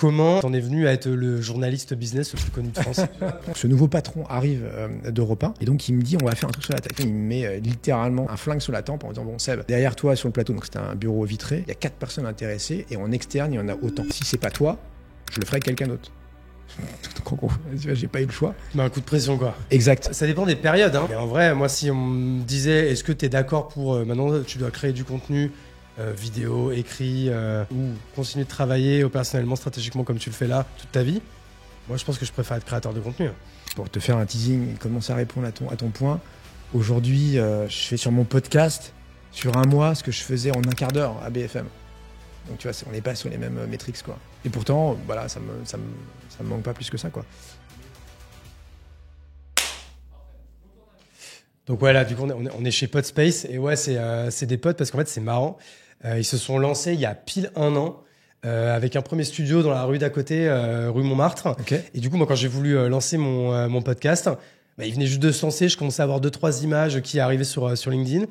Comment t'en es venu à être le journaliste business le plus connu de France? Ce nouveau patron arrive d'Europe 1 et donc il me dit on va faire un truc sur la tête. Il me met littéralement un flingue sur la tempe en disant bon Seb, derrière toi sur le plateau, donc c'était un bureau vitré, il y a 4 personnes intéressées et en externe il y en a autant. Si c'est pas toi, je le ferai avec quelqu'un d'autre. J'ai pas eu le choix. Mais un coup de pression quoi. Exact. Ça dépend des périodes. Hein. Et en vrai, moi si on me disait est-ce que t'es d'accord pour maintenant tu dois créer du contenu vidéo, écrit ou continuer de travailler personnellement, stratégiquement comme tu le fais là toute ta vie, moi je pense que je préfère être créateur de contenu. Pour te faire un teasing et commencer à répondre à ton point, aujourd'hui je fais sur mon podcast sur un mois ce que je faisais en un quart d'heure à BFM. Donc tu vois, on n'est pas sur les mêmes métriques quoi. Et pourtant, voilà, ça me manque pas plus que ça quoi. Donc ouais, là, du coup, on est chez Podspace et ouais, c'est des potes parce qu'en fait, c'est marrant. Ils se sont lancés il y a pile un an avec un premier studio dans la rue d'à côté, rue Montmartre. Okay. Et du coup, moi, quand j'ai voulu lancer mon podcast, bah, ils venaient juste de se lancer. Je commençais à avoir 2-3 images qui arrivaient sur LinkedIn.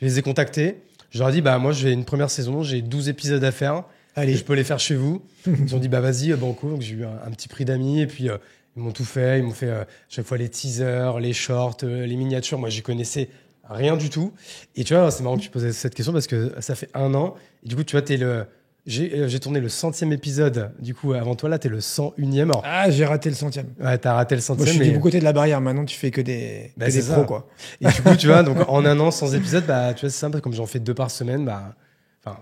Je les ai contactés. Je leur ai dit, bah moi, j'ai une première saison, j'ai 12 épisodes à faire. Allez. Je peux les faire chez vous. Ils ont dit, bah vas-y, banco. Donc j'ai eu un petit prix d'amis et puis ils m'ont tout fait. Ils m'ont fait chaque fois les teasers, les shorts, les miniatures. Moi, j'y connaissais rien du tout. Et tu vois, c'est marrant que tu poses cette question parce que ça fait un an. Et du coup, tu vois, j'ai tourné le 100e épisode. Du coup, avant toi, là, t'es le 101e. Alors, j'ai raté le 100e. Ouais, t'as raté le 100e. Moi, je suis du bon côté de la barrière. Maintenant, tu fais que des pros, quoi. Et du coup, tu vois, donc en un an, 100 épisodes, bah, tu vois, c'est simple. Comme j'en fais 2 par semaine, bah, enfin,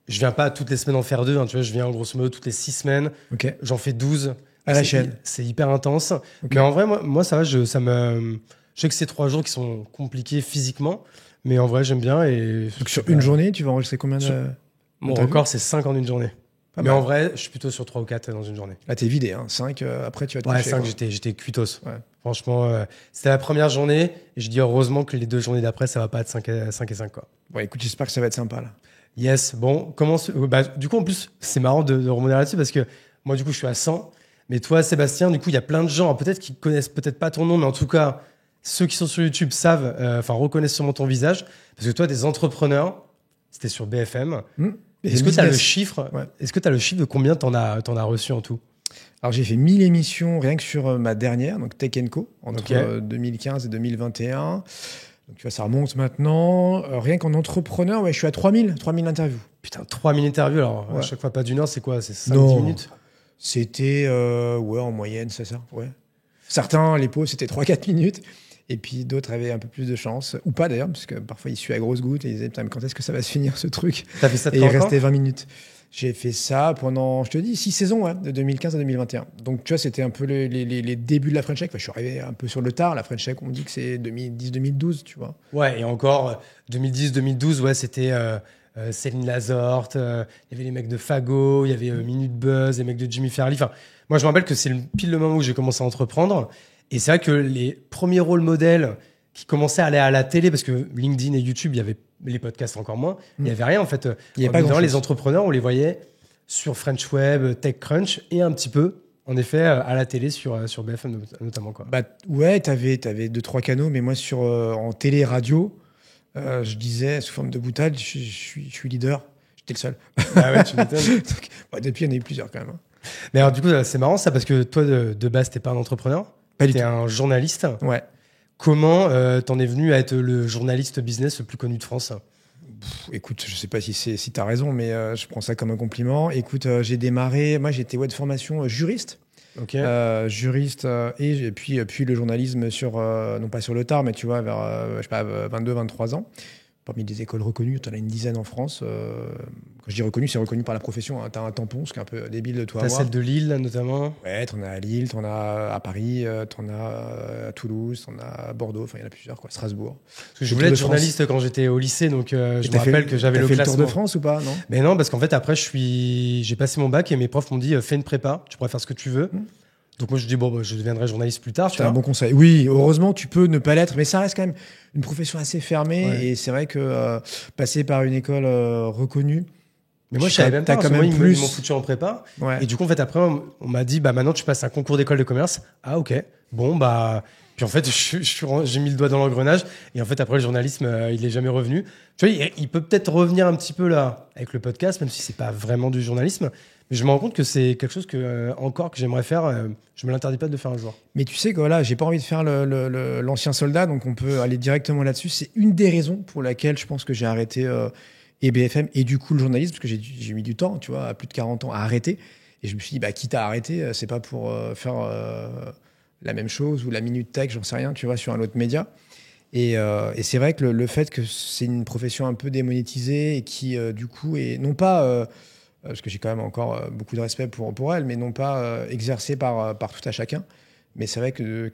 je viens pas toutes les semaines en faire 2. Hein, tu vois, je viens grosso modo toutes les 6 semaines. Okay. J'en fais 12. À la chaîne. C'est hyper intense. Okay. Mais en vrai, moi ça va. Je sais que c'est 3 jours qui sont compliqués physiquement. Mais en vrai, j'aime bien. Et donc, sur une journée, tu vas enregistrer combien de... Mon record, c'est 5 en une journée. Ah mais bah. en vrai, je suis plutôt sur 3 ou 4 dans une journée. Là, t'es vidé. Hein. 5, après, tu vas te coucher. 5, j'étais cuitos. Ouais. Franchement, c'était la première journée. Et je dis heureusement que les 2 journées d'après, ça va pas être 5 et 5. Quoi. Bon, écoute, j'espère que ça va être sympa, là. Yes. Bon, du coup, en plus, c'est marrant de remonter là-dessus parce que moi, du coup, je suis à 100. Mais toi, Sébastien, du coup, il y a plein de gens, peut-être qui connaissent peut-être pas ton nom, mais en tout cas, ceux qui sont sur YouTube savent, reconnaissent sûrement ton visage. Parce que toi, des entrepreneurs, c'était sur BFM. Est-ce que tu as le chiffre Est-ce que tu as le chiffre de combien t'en as reçu en tout? Alors, j'ai fait 1000 émissions rien que sur ma dernière, donc Tech & Co, entre 2015 et 2021. Donc, tu vois, ça remonte maintenant. Rien qu'en entrepreneur, je suis à 3000 interviews. Putain, 3000 interviews, alors à chaque fois pas d'une heure, c'est quoi? C'est 5-10 minutes? C'était, en moyenne, c'est ça, ouais. Certains, les pauses, c'était 3-4 minutes. Et puis d'autres avaient un peu plus de chance. Ou pas d'ailleurs, parce que parfois ils suaient à grosses gouttes et ils disaient putain, mais quand est-ce que ça va se finir ce truc? T'as fait ça de Et il restait 20 minutes. J'ai fait ça pendant, je te dis, 6 saisons, de 2015 à 2021. Donc tu vois, c'était un peu les débuts de la French Tech. Enfin, je suis arrivé un peu sur le tard. La French Tech, on dit que c'est 2010-2012, tu vois. Ouais, et encore 2010-2012, ouais, c'était Céline Lazorte, il y avait les mecs de Fago, il y avait Minute Buzz, les mecs de Jimmy Farley. Enfin, moi je me rappelle que c'est pile le moment où j'ai commencé à entreprendre. Et c'est vrai que les premiers rôles modèles qui commençaient à aller à la télé, parce que LinkedIn et YouTube, il y avait les podcasts encore moins, il n'y avait rien en fait. Il n'y avait pas grand-chose. Les entrepreneurs, on les voyait sur French Web, TechCrunch et un petit peu, en effet, à la télé sur BFM notamment. Quoi. Bah, ouais, t'avais 2-3 canaux, mais moi en télé et radio, je disais sous forme de boutade, je suis leader, j'étais le seul. Ah ouais, tu m'étonnes. Donc, depuis, il y en a eu plusieurs quand même. Hein. Mais alors du coup, c'est marrant ça, parce que toi, de base, t'es pas un entrepreneur. T'es un journaliste. Ouais. Comment t'en es venu à être le journaliste business le plus connu de France? Écoute, je sais pas si t'as raison, mais je prends ça comme un compliment. Écoute, j'ai démarré, moi j'étais de formation juriste. Okay. Juriste et puis le journalisme non pas sur le tard, mais tu vois, vers 22-23 ans. Parmi des écoles reconnues, tu en as une dizaine en France. Quand je dis reconnu, c'est reconnu par la profession. Hein. Tu as un tampon, ce qui est un peu débile de toi. Tu as celle de Lille, notamment? Ouais, tu en as à Lille, tu en as à Paris, tu en as à Toulouse, tu en as à Bordeaux, enfin il y en a plusieurs, quoi. Strasbourg. Parce que je voulais être journaliste quand j'étais au lycée, donc je me rappelle que j'avais le classement. T'as fait le Tour de France ou pas, non? Mais non, parce qu'en fait, après, j'ai passé mon bac et mes profs m'ont dit fais une prépa, tu pourrais faire ce que tu veux. Donc moi je dis je deviendrai journaliste plus tard. C'est un bon conseil. Oui, heureusement tu peux ne pas l'être, mais ça reste quand même une profession assez fermée et c'est vrai que passer par une école reconnue. Mais moi je savais même pas. Quand même ils m'ont foutu en prépa. Ouais. Et du coup en fait après on m'a dit maintenant tu passes un concours d'école de commerce. Ah ok. Bon puis en fait j'ai mis le doigt dans l'engrenage et en fait après le journalisme il est jamais revenu. Tu vois il peut peut-être revenir un petit peu là avec le podcast même si c'est pas vraiment du journalisme. Mais je me rends compte que c'est quelque chose encore que j'aimerais faire. Je me l'interdis pas de le faire un jour. Mais tu sais que voilà, j'ai pas envie de faire l'ancien soldat, donc on peut aller directement là-dessus. C'est une des raisons pour laquelle je pense que j'ai arrêté et BFM et du coup le journalisme, parce que j'ai mis du temps, tu vois, à plus de 40 ans à arrêter. Et je me suis dit, bah, quitte à arrêter, c'est pas pour faire la même chose ou la Minute Tech, j'en sais rien, tu vois, sur un autre média. Et c'est vrai que le fait que c'est une profession un peu démonétisée et qui, du coup, est non pas, parce que j'ai quand même encore beaucoup de respect pour elle, mais non pas exercée par tout à chacun. Mais c'est vrai que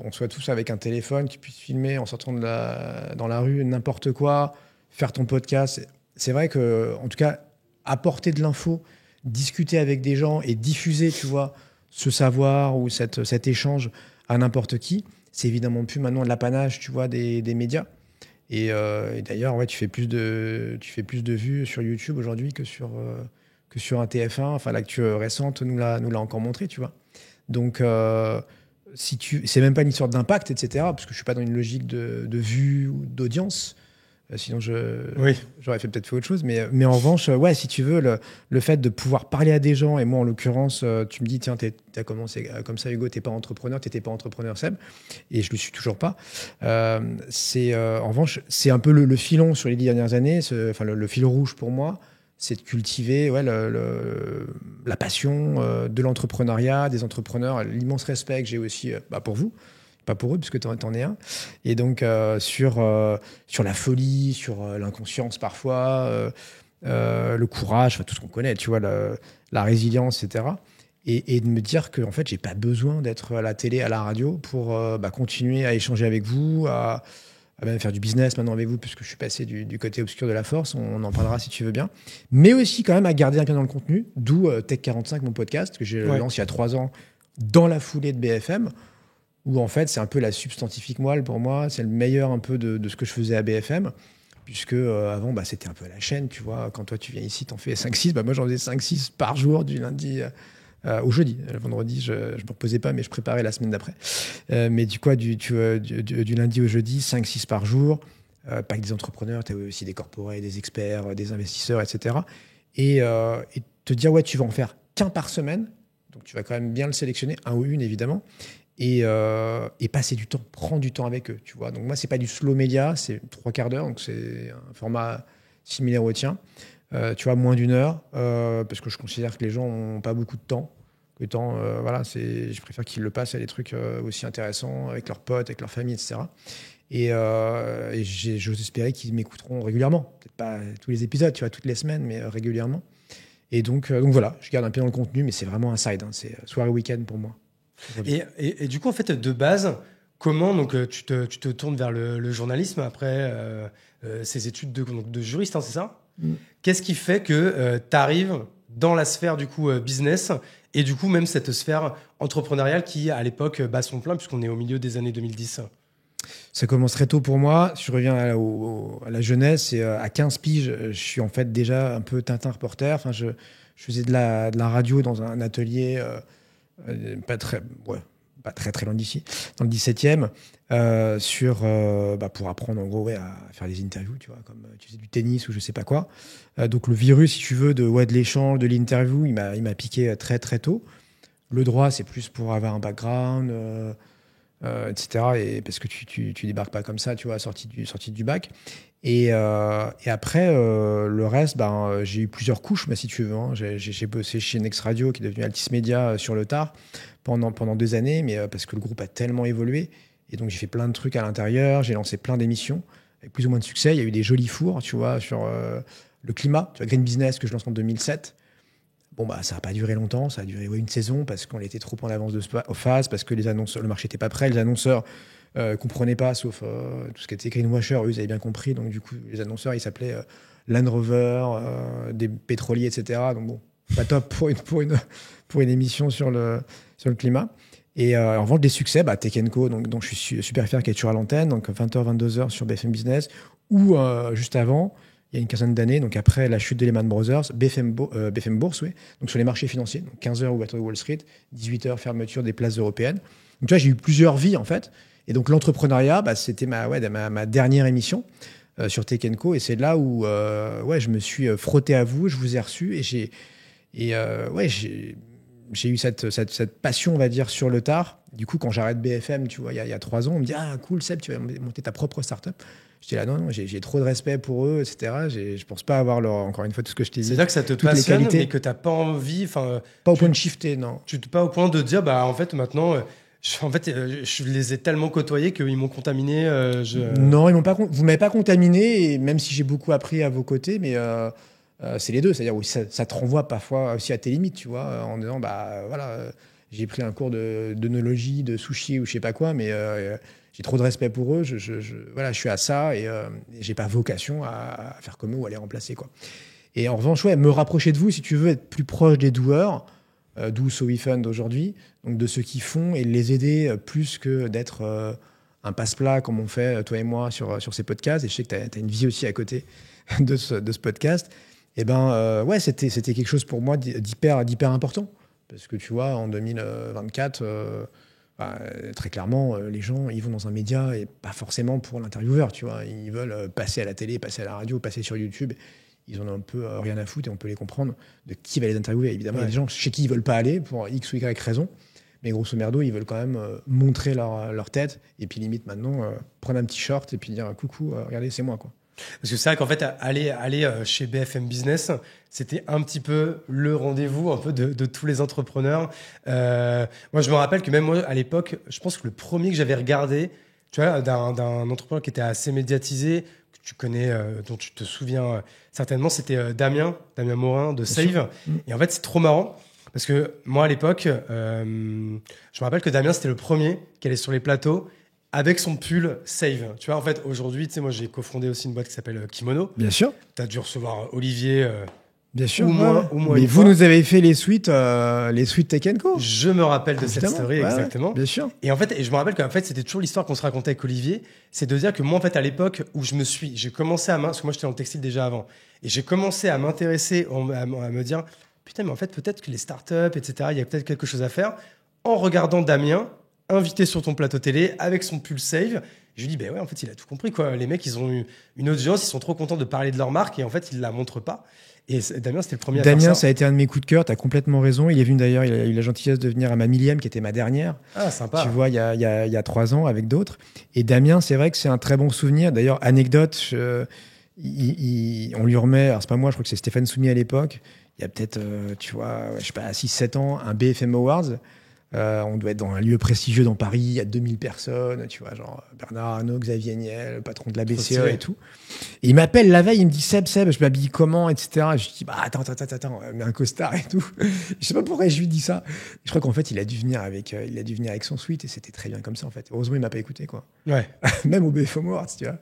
on soit tous avec un téléphone qui puisse filmer en sortant dans la rue n'importe quoi, faire ton podcast. C'est vrai que, en tout cas, apporter de l'info, discuter avec des gens et diffuser, tu vois, ce savoir ou cet échange à n'importe qui, c'est évidemment plus maintenant l'apanage, tu vois, des médias. Et d'ailleurs, ouais, tu fais plus de vues sur YouTube aujourd'hui que sur un TF1. Enfin, l'actu récente nous l'a encore montré, tu vois. Donc, c'est même pas une sorte d'impact, etc. Parce que je suis pas dans une logique de vue ou d'audience. Sinon, j'aurais peut-être fait autre chose. Mais en revanche, ouais, si tu veux, le fait de pouvoir parler à des gens, et moi, en l'occurrence, tu me dis, tiens, t'as commencé comme ça, Hugo, t'es pas entrepreneur, t'étais pas entrepreneur, Seb, et je le suis toujours pas. En revanche, c'est un peu le filon sur les 10 dernières années, le fil rouge pour moi, c'est de cultiver la passion de l'entrepreneuriat, des entrepreneurs, l'immense respect que j'ai aussi pour vous. Pas pour eux, puisque t'en es un. Et donc, sur la folie, sur l'inconscience parfois, le courage, tout ce qu'on connaît, tu vois, la résilience, etc. Et de me dire que, en fait, j'ai pas besoin d'être à la télé, à la radio pour continuer à échanger avec vous, à même faire du business maintenant avec vous, puisque je suis passé du côté obscur de la force. On en parlera si tu veux bien. Mais aussi, quand même, à garder un pied dans le contenu, d'où Tech 45, mon podcast, que j'ai lancé il y a 3 ans dans la foulée de BFM. Où en fait, c'est un peu la substantifique moelle pour moi. C'est le meilleur un peu de ce que je faisais à BFM. Puisque avant, c'était un peu à la chaîne, tu vois. Quand toi, tu viens ici, t'en fais 5-6. Moi, j'en faisais 5-6 par jour, du lundi au jeudi. Le vendredi, je ne me reposais pas, mais je préparais la semaine d'après. Mais du lundi au jeudi, 5-6 par jour. Pas que des entrepreneurs, tu as aussi des corporés, des experts, des investisseurs, etc. Et te dire, ouais, tu vas en faire qu'un par semaine. Donc, tu vas quand même bien le sélectionner, un ou une, évidemment. Et passer du temps, prendre du temps avec eux, tu vois. Donc moi, c'est pas du slow média, c'est 3 quarts d'heure, donc c'est un format similaire au tien. Tu vois, moins d'1 heure, parce que je considère que les gens ont pas beaucoup de temps. Le temps, je préfère qu'ils le passent à des trucs aussi intéressants avec leurs potes, avec leur famille, etc. Et j'ose espérer qu'ils m'écouteront régulièrement. Peut-être pas tous les épisodes, tu vois, toutes les semaines, mais régulièrement. Et donc voilà, je garde un pied dans le contenu, mais c'est vraiment un side, hein, c'est soirée week-end pour moi. Et du coup, en fait, de base, comment donc, tu te tournes vers le journalisme après ces études de juriste, hein, c'est ça? Qu'est-ce qui fait que tu arrives dans la sphère du coup business et du coup même cette sphère entrepreneuriale qui, à l'époque, bat son plein puisqu'on est au milieu des années 2010? Ça commence très tôt pour moi. Je reviens à la jeunesse et à 15 piges, je suis en fait déjà un peu Tintin reporter. Enfin, je faisais de la radio dans un atelier pas très loin d'ici, dans le 17e, pour apprendre en gros à faire des interviews, tu vois, comme tu faisais du tennis ou je sais pas quoi. Donc le virus, si tu veux, de l'échange, de l'interview, il m'a piqué très très tôt. Le droit, c'est plus pour avoir un background, etc. Et parce que tu débarques pas comme ça, tu vois, sorti du bac. Et après, le reste, j'ai eu plusieurs couches, si tu veux. Hein. J'ai bossé chez Next Radio, qui est devenu Altis Media sur le tard, pendant 2 années, mais parce que le groupe a tellement évolué. Et donc, j'ai fait plein de trucs à l'intérieur, j'ai lancé plein d'émissions, avec plus ou moins de succès. Il y a eu des jolis fours, tu vois, sur le climat, tu vois, Green Business, que je lance en 2007. Bon, ça n'a pas duré longtemps, ça a duré une saison, parce qu'on était trop en avance aux phases, parce que les annonceurs, le marché n'était pas prêt, les annonceurs comprenaient pas, sauf tout ce qui était greenwasher, eux, ils avaient bien compris. Donc, du coup, les annonceurs, ils s'appelaient Land Rover, des pétroliers, etc. Donc, bon, pas top pour une émission sur le climat. Et en revanche, des succès, Tech & Co, donc je suis super fier qu'elle est toujours à l'antenne, donc 20h, 22h sur BFM Business, ou juste avant, il y a une quinzaine d'années, donc après la chute de Lehman Brothers, BFM Bourse, oui, donc sur les marchés financiers, donc 15h ouverture de Wall Street, 18h fermeture des places européennes. Donc tu vois, j'ai eu plusieurs vies en fait. Et donc l'entrepreneuriat, c'était ma dernière émission sur Tech & Co. Et c'est là où je me suis frotté à vous, je vous ai reçu et Et ouais, j'ai eu cette passion, on va dire, sur le tard. Du coup, quand j'arrête BFM, tu vois, il y a 3 ans, on me dit « Ah, cool, Seb, tu vas monter ta propre start-up ». Je dis là, non, j'ai trop de respect pour eux, etc. Je pense pas avoir, encore une fois, tout ce que je t'ai dit. C'est-à-dire que ça te toutes les passionne, qualités. mais que t'as pas envie... Pas au point de shifter, non. Tu n'es pas au point de dire, bah, en fait, maintenant, je les ai tellement côtoyés qu'ils m'ont contaminé. Non, vous m'avez pas contaminé, et même si j'ai beaucoup appris à vos côtés, mais c'est les deux. C'est-à-dire, oui, ça te renvoie parfois aussi à tes limites, tu vois, en disant, bah voilà, j'ai pris un cours d'œnologie, de sushi ou je sais pas quoi, mais j'ai trop de respect pour eux. Voilà, je suis à ça et j'ai pas vocation à faire comme eux ou à les remplacer, quoi. Et en revanche, ouais, me rapprocher de vous, si tu veux être plus proche des doueurs, d'où So We Fund aujourd'hui, donc de ceux qui font, et les aider plus que d'être un passe-plat comme on fait, toi et moi, sur ces podcasts. Et je sais que tu as une vie aussi à côté de ce podcast. Et ouais, c'était quelque chose pour moi d'hyper important. Parce que tu vois, en 2024, très clairement, les gens, ils vont dans un média et pas forcément pour l'intervieweur, tu vois. Ils veulent passer à la télé, passer à la radio, passer sur YouTube. Ils en ont un peu rien à foutre et on peut les comprendre de qui va les interviewer. Évidemment, il y a des gens chez qui ils veulent pas aller pour X ou Y raison. Mais grosso merdo, ils veulent quand même montrer leur tête. Et puis limite maintenant, prendre un petit short et puis dire coucou, regardez, c'est moi, quoi. Parce que c'est vrai qu'en fait, aller chez BFM Business, c'était un petit peu le rendez-vous un peu de tous les entrepreneurs. Moi, je me rappelle que même moi, à l'époque, je pense que le premier que j'avais regardé, tu vois, d'un entrepreneur qui était assez médiatisé, que tu connais, dont tu te souviens certainement, c'était Damien Morin de Save. Et en fait, c'est trop marrant. Parce que moi, à l'époque, je me rappelle que Damien, c'était le premier qui allait sur les plateaux avec son pull Save. Tu vois, en fait, aujourd'hui, tu sais, moi, j'ai cofondé aussi une boîte qui s'appelle Kimono. Bien sûr. Tu as dû recevoir Olivier. Bien sûr. Ou moi. Mais vous nous avez fait les suites Tech & Co. Je me rappelle de cette story, exactement. Bien sûr. Et en fait, je me rappelle qu'en fait, c'était toujours l'histoire qu'on se racontait avec Olivier. C'est de dire que moi, en fait, à l'époque où j'ai commencé parce que moi, j'étais dans le textile déjà avant. Et j'ai commencé à m'intéresser, à me dire, putain, mais en fait, peut-être que les startups, etc., il y a peut-être quelque chose à faire. En regardant Damien, invité sur ton plateau télé avec son pull Save, je lui dis, ben ouais, en fait, il a tout compris, quoi. Les mecs, ils ont eu une audience, ils sont trop contents de parler de leur marque et en fait, ils la montrent pas. Et Damien, c'était le premier à faire ça. Damien, ça a été un de mes coups de cœur, tu as complètement raison. Il est venu d'ailleurs, il a eu la gentillesse de venir à ma millième, qui était ma dernière. Ah, sympa. Tu vois, il y a 3 ans avec d'autres. Et Damien, c'est vrai que c'est un très bon souvenir. D'ailleurs, anecdote, on lui remet, alors c'est pas moi, je crois que c'est Stéphane Soumy à l'époque. Il y a peut-être, tu vois, je sais pas, 6-7 ans, un BFM Awards. On doit être dans un lieu prestigieux dans Paris, il y a 2000 personnes, tu vois, genre Bernard Arnault, Xavier Niel, le patron de la BCE et tout. Et il m'appelle la veille, il me dit Seb, je m'habille comment, etc. Je lui dis, bah attends, mets un costard et tout. Je sais pas pourquoi je lui dis ça. Je crois qu'en fait, il a dû venir avec son suite et c'était très bien comme ça, en fait. Heureusement, il m'a pas écouté, quoi. Ouais. Même au BFM Awards, tu vois.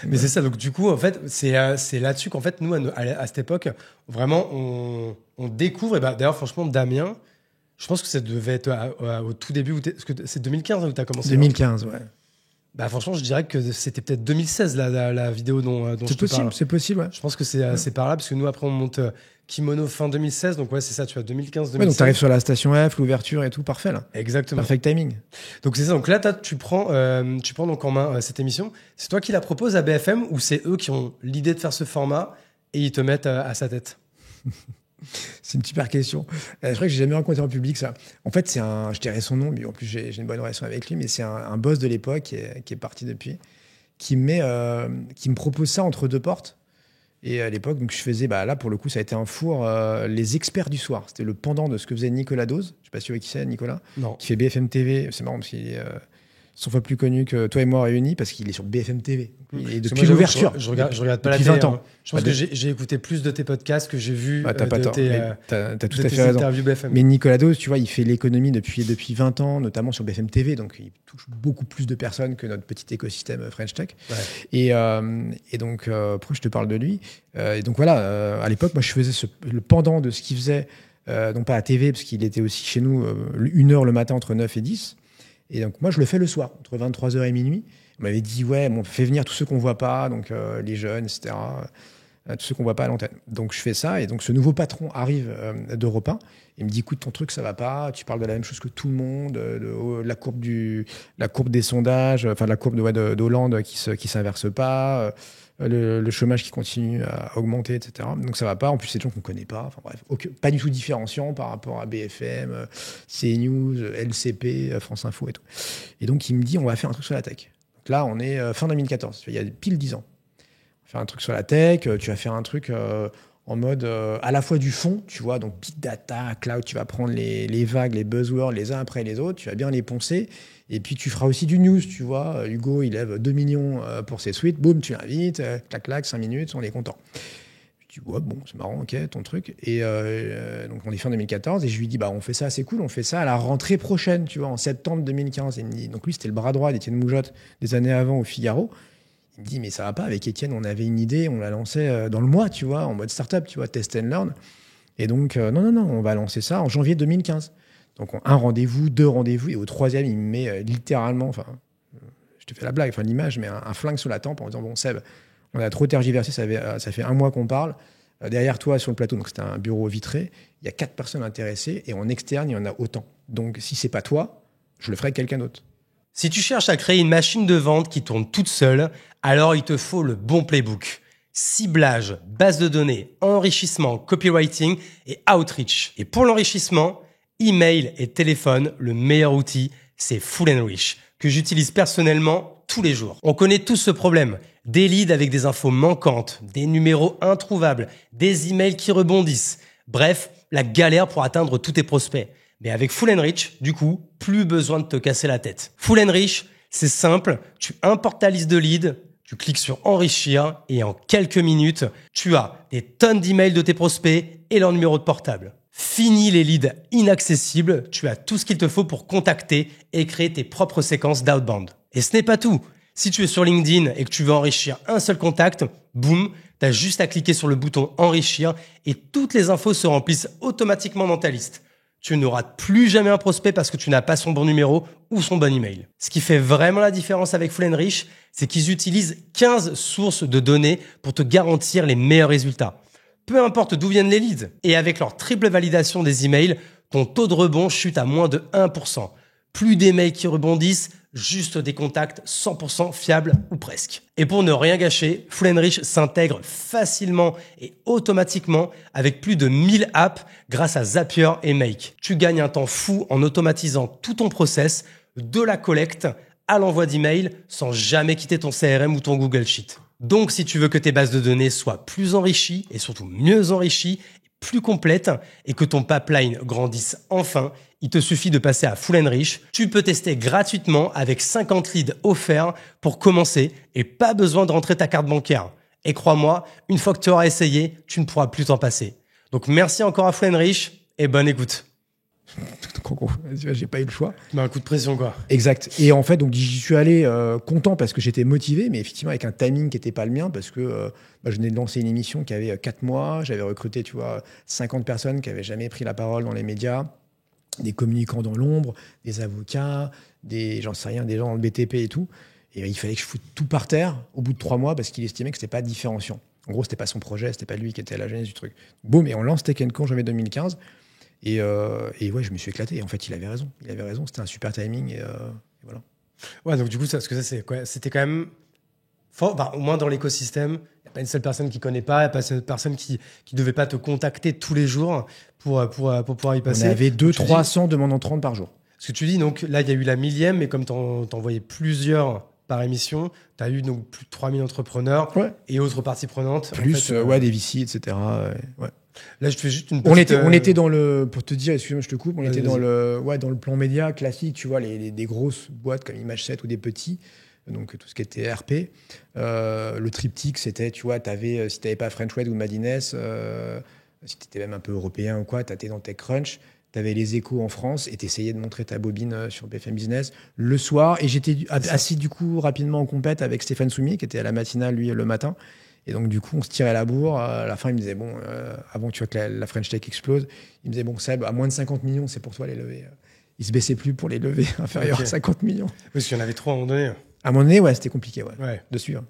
Mais c'est ça, donc du coup, en fait, c'est là-dessus qu'en fait, nous, à cette époque, vraiment, on découvre, et bah, d'ailleurs, franchement, Damien, je pense que ça devait être au tout début, parce que c'est 2015 où tu as commencé. 2015, ouais. Bah, franchement, je dirais que c'était peut-être 2016, la vidéo dont je te parle. C'est possible, ouais. Je pense que c'est par là, parce que nous, après, on monte Kimono fin 2016, donc ouais, c'est ça, tu vois, 2015-2016. Ouais, donc tu arrives sur la station F, l'ouverture et tout, parfait, là. Exactement. Perfect timing. Donc c'est ça, donc là, tu prends donc en main cette émission. C'est toi qui la proposes à BFM ou c'est eux qui ont l'idée de faire ce format et ils te mettent à sa tête? C'est une super question. Je crois que j'ai jamais rencontré en public ça. En fait, je dirais son nom, mais en plus j'ai une bonne relation avec lui, mais c'est un boss de l'époque qui est parti depuis, qui me propose ça entre deux portes. Et à l'époque, donc je faisais, là pour le coup, ça a été un four, les experts du soir. C'était le pendant de ce que faisait Nicolas Dose. Je sais pas si tu vois qui c'est, Nicolas. Non. Qui fait BFM TV. C'est marrant parce qu'il est 100 fois plus connu que toi et moi réunis parce qu'il est sur BFM TV. Et depuis l'ouverture. Je regarde pas depuis la télé. 20 ans. Je pense que j'ai écouté plus de tes podcasts que j'ai vu t'as pas tort. T'as tout à fait raison. Interviews BFM. Mais Nicolas Dose, tu vois, il fait l'économie depuis 20 ans, notamment sur BFM TV, donc il touche beaucoup plus de personnes que notre petit écosystème French Tech. Ouais. Et donc, pourquoi je te parle de lui et donc voilà, à l'époque, moi je faisais le pendant de ce qu'il faisait, non pas à TV, parce qu'il était aussi chez nous 1h le matin entre 9 et 10. Et donc moi je le fais le soir, entre 23h et minuit. On m'avait dit, ouais, bon, fais venir tous ceux qu'on voit pas, donc les jeunes, etc., tous ceux qu'on voit pas à l'antenne. Donc je fais ça, et donc ce nouveau patron arrive d'Europe 1, il me dit, écoute, ton truc, ça va pas, tu parles de la même chose que tout le monde, la courbe des sondages, enfin la courbe d'Hollande qui s'inverse pas, le chômage qui continue à augmenter, etc. Donc ça va pas. En plus, c'est des gens qu'on connaît pas. Enfin bref, pas du tout différenciant par rapport à BFM, CNews, LCP, France Info et tout. Et donc, il me dit, on va faire un truc sur la tech. Donc là, on est fin 2014, il y a pile 10 ans. On va faire un truc sur la tech, tu vas faire un truc en mode à la fois du fond, tu vois, donc big data, cloud, tu vas prendre les vagues, les buzzwords les uns après les autres, tu vas bien les poncer. Et puis, tu feras aussi du news, tu vois. Hugo, il lève 2 millions pour ses suites. Boum, tu l'invites. Clac, clac, 5 minutes, on est content. Je dis, ouais, bon, c'est marrant, ok, ton truc. Et donc, on est fin 2014. Et je lui dis, bah, on fait ça, c'est cool. On fait ça à la rentrée prochaine, tu vois, en septembre 2015. Et il me dit, donc lui, c'était le bras droit d'Étienne Moujotte des années avant au Figaro. Il me dit, mais ça va pas. Avec Étienne, on avait une idée. On la lançait dans le mois, tu vois, en mode startup, tu vois, test and learn. Et donc, non, on va lancer ça en janvier 2015. Donc, un rendez-vous, 2 rendez-vous, et au 3e, il me met littéralement, enfin, je te fais la blague, enfin l'image, mais un flingue sur la tempe en disant, bon, Seb, on a trop tergiversé, ça fait 1 mois qu'on parle. Derrière toi, sur le plateau, donc c'était un bureau vitré, il y a 4 personnes intéressées, et en externe, il y en a autant. Donc, si c'est pas toi, je le ferai avec quelqu'un d'autre. Si tu cherches à créer une machine de vente qui tourne toute seule, alors il te faut le bon playbook. Ciblage, base de données, enrichissement, copywriting et outreach. Et pour l'enrichissement, email et téléphone, le meilleur outil, c'est Full Enrich, que j'utilise personnellement tous les jours. On connaît tous ce problème. Des leads avec des infos manquantes, des numéros introuvables, des emails qui rebondissent. Bref, la galère pour atteindre tous tes prospects. Mais avec Full Enrich, du coup, plus besoin de te casser la tête. Full Enrich, c'est simple. Tu importes ta liste de leads, tu cliques sur enrichir et en quelques minutes, tu as des tonnes d'emails de tes prospects et leur numéro de portable. Fini les leads inaccessibles, tu as tout ce qu'il te faut pour contacter et créer tes propres séquences d'outbound. Et ce n'est pas tout. Si tu es sur LinkedIn et que tu veux enrichir un seul contact, boum, tu as juste à cliquer sur le bouton enrichir et toutes les infos se remplissent automatiquement dans ta liste. Tu n'auras plus jamais un prospect parce que tu n'as pas son bon numéro ou son bon email. Ce qui fait vraiment la différence avec Full Enrich, c'est qu'ils utilisent 15 sources de données pour te garantir les meilleurs résultats. Peu importe d'où viennent les leads. Et avec leur triple validation des emails, ton taux de rebond chute à moins de 1%. Plus d'emails qui rebondissent, juste des contacts 100% fiables ou presque. Et pour ne rien gâcher, Full Enrich s'intègre facilement et automatiquement avec plus de 1000 apps grâce à Zapier et Make. Tu gagnes un temps fou en automatisant tout ton process, de la collecte à l'envoi d'emails, sans jamais quitter ton CRM ou ton Google Sheet. Donc, si tu veux que tes bases de données soient plus enrichies et surtout mieux enrichies, plus complètes et que ton pipeline grandisse enfin, il te suffit de passer à Full Enrich. Tu peux tester gratuitement avec 50 leads offerts pour commencer et pas besoin de rentrer ta carte bancaire. Et crois-moi, une fois que tu auras essayé, tu ne pourras plus t'en passer. Donc merci encore à Full Enrich et bonne écoute. J'ai pas eu le choix. Un coup de pression, quoi. Exact. Et en fait, donc j'y suis allé content parce que j'étais motivé, mais effectivement avec un timing qui n'était pas le mien parce que je venais de lancer une émission qui avait 4 mois. J'avais recruté, 50 personnes qui n'avaient jamais pris la parole dans les médias, des communicants dans l'ombre, des avocats, j'en sais rien, des gens dans le BTP et tout. Et il fallait que je foute tout par terre au bout de 3 mois parce qu'il estimait que c'était pas différenciant. En gros, c'était pas son projet, c'était pas lui qui était à la genèse du truc. Boum, et on lance Tech & Co en janvier 2015. Et ouais, je me suis éclaté. Et en fait, il avait raison. C'était un super timing. Et voilà. Ouais, donc du coup, c'était quand même fort. Au moins dans l'écosystème, il n'y a pas une seule personne qui ne connaît pas, il n'y a pas une seule personne qui ne devait pas te contacter tous les jours pour pouvoir y passer. On avait 200-300 demandes entrantes par jour. Ce que tu dis, donc là, il y a eu la 1000e, mais comme tu envoyais plusieurs par émission, tu as eu donc plus de 3000 entrepreneurs et autres parties prenantes. Plus, des VC, etc. Ouais. Là, je te fais juste une petite... On était dans le... Pour te dire, excuse-moi, je te coupe, on était dans le plan média classique, tu vois, des grosses boîtes comme Image7 ou des petits, donc tout ce qui était RP. Le triptyque, c'était, tu vois, si t'avais pas French Wed ou Madines, si t'étais même un peu européen ou quoi, t'étais dans TechCrunch, t'avais les Échos en France et t'essayais de montrer ta bobine sur BFM Business le soir. Et j'étais assis du coup rapidement en compète avec Stéphane Soumier, qui était à la matinale, lui, le matin. Et donc, du coup, on se tirait la bourre. À la fin, il me disait, bon, avant tu vois, que la French Tech explose, il me disait, bon, Seb, à moins de 50 millions, c'est pour toi les levées. Il se baissait plus pour les levées inférieures à 50 millions. Parce qu'il y en avait trop à un moment donné. À un moment donné, ouais, c'était compliqué de suivre.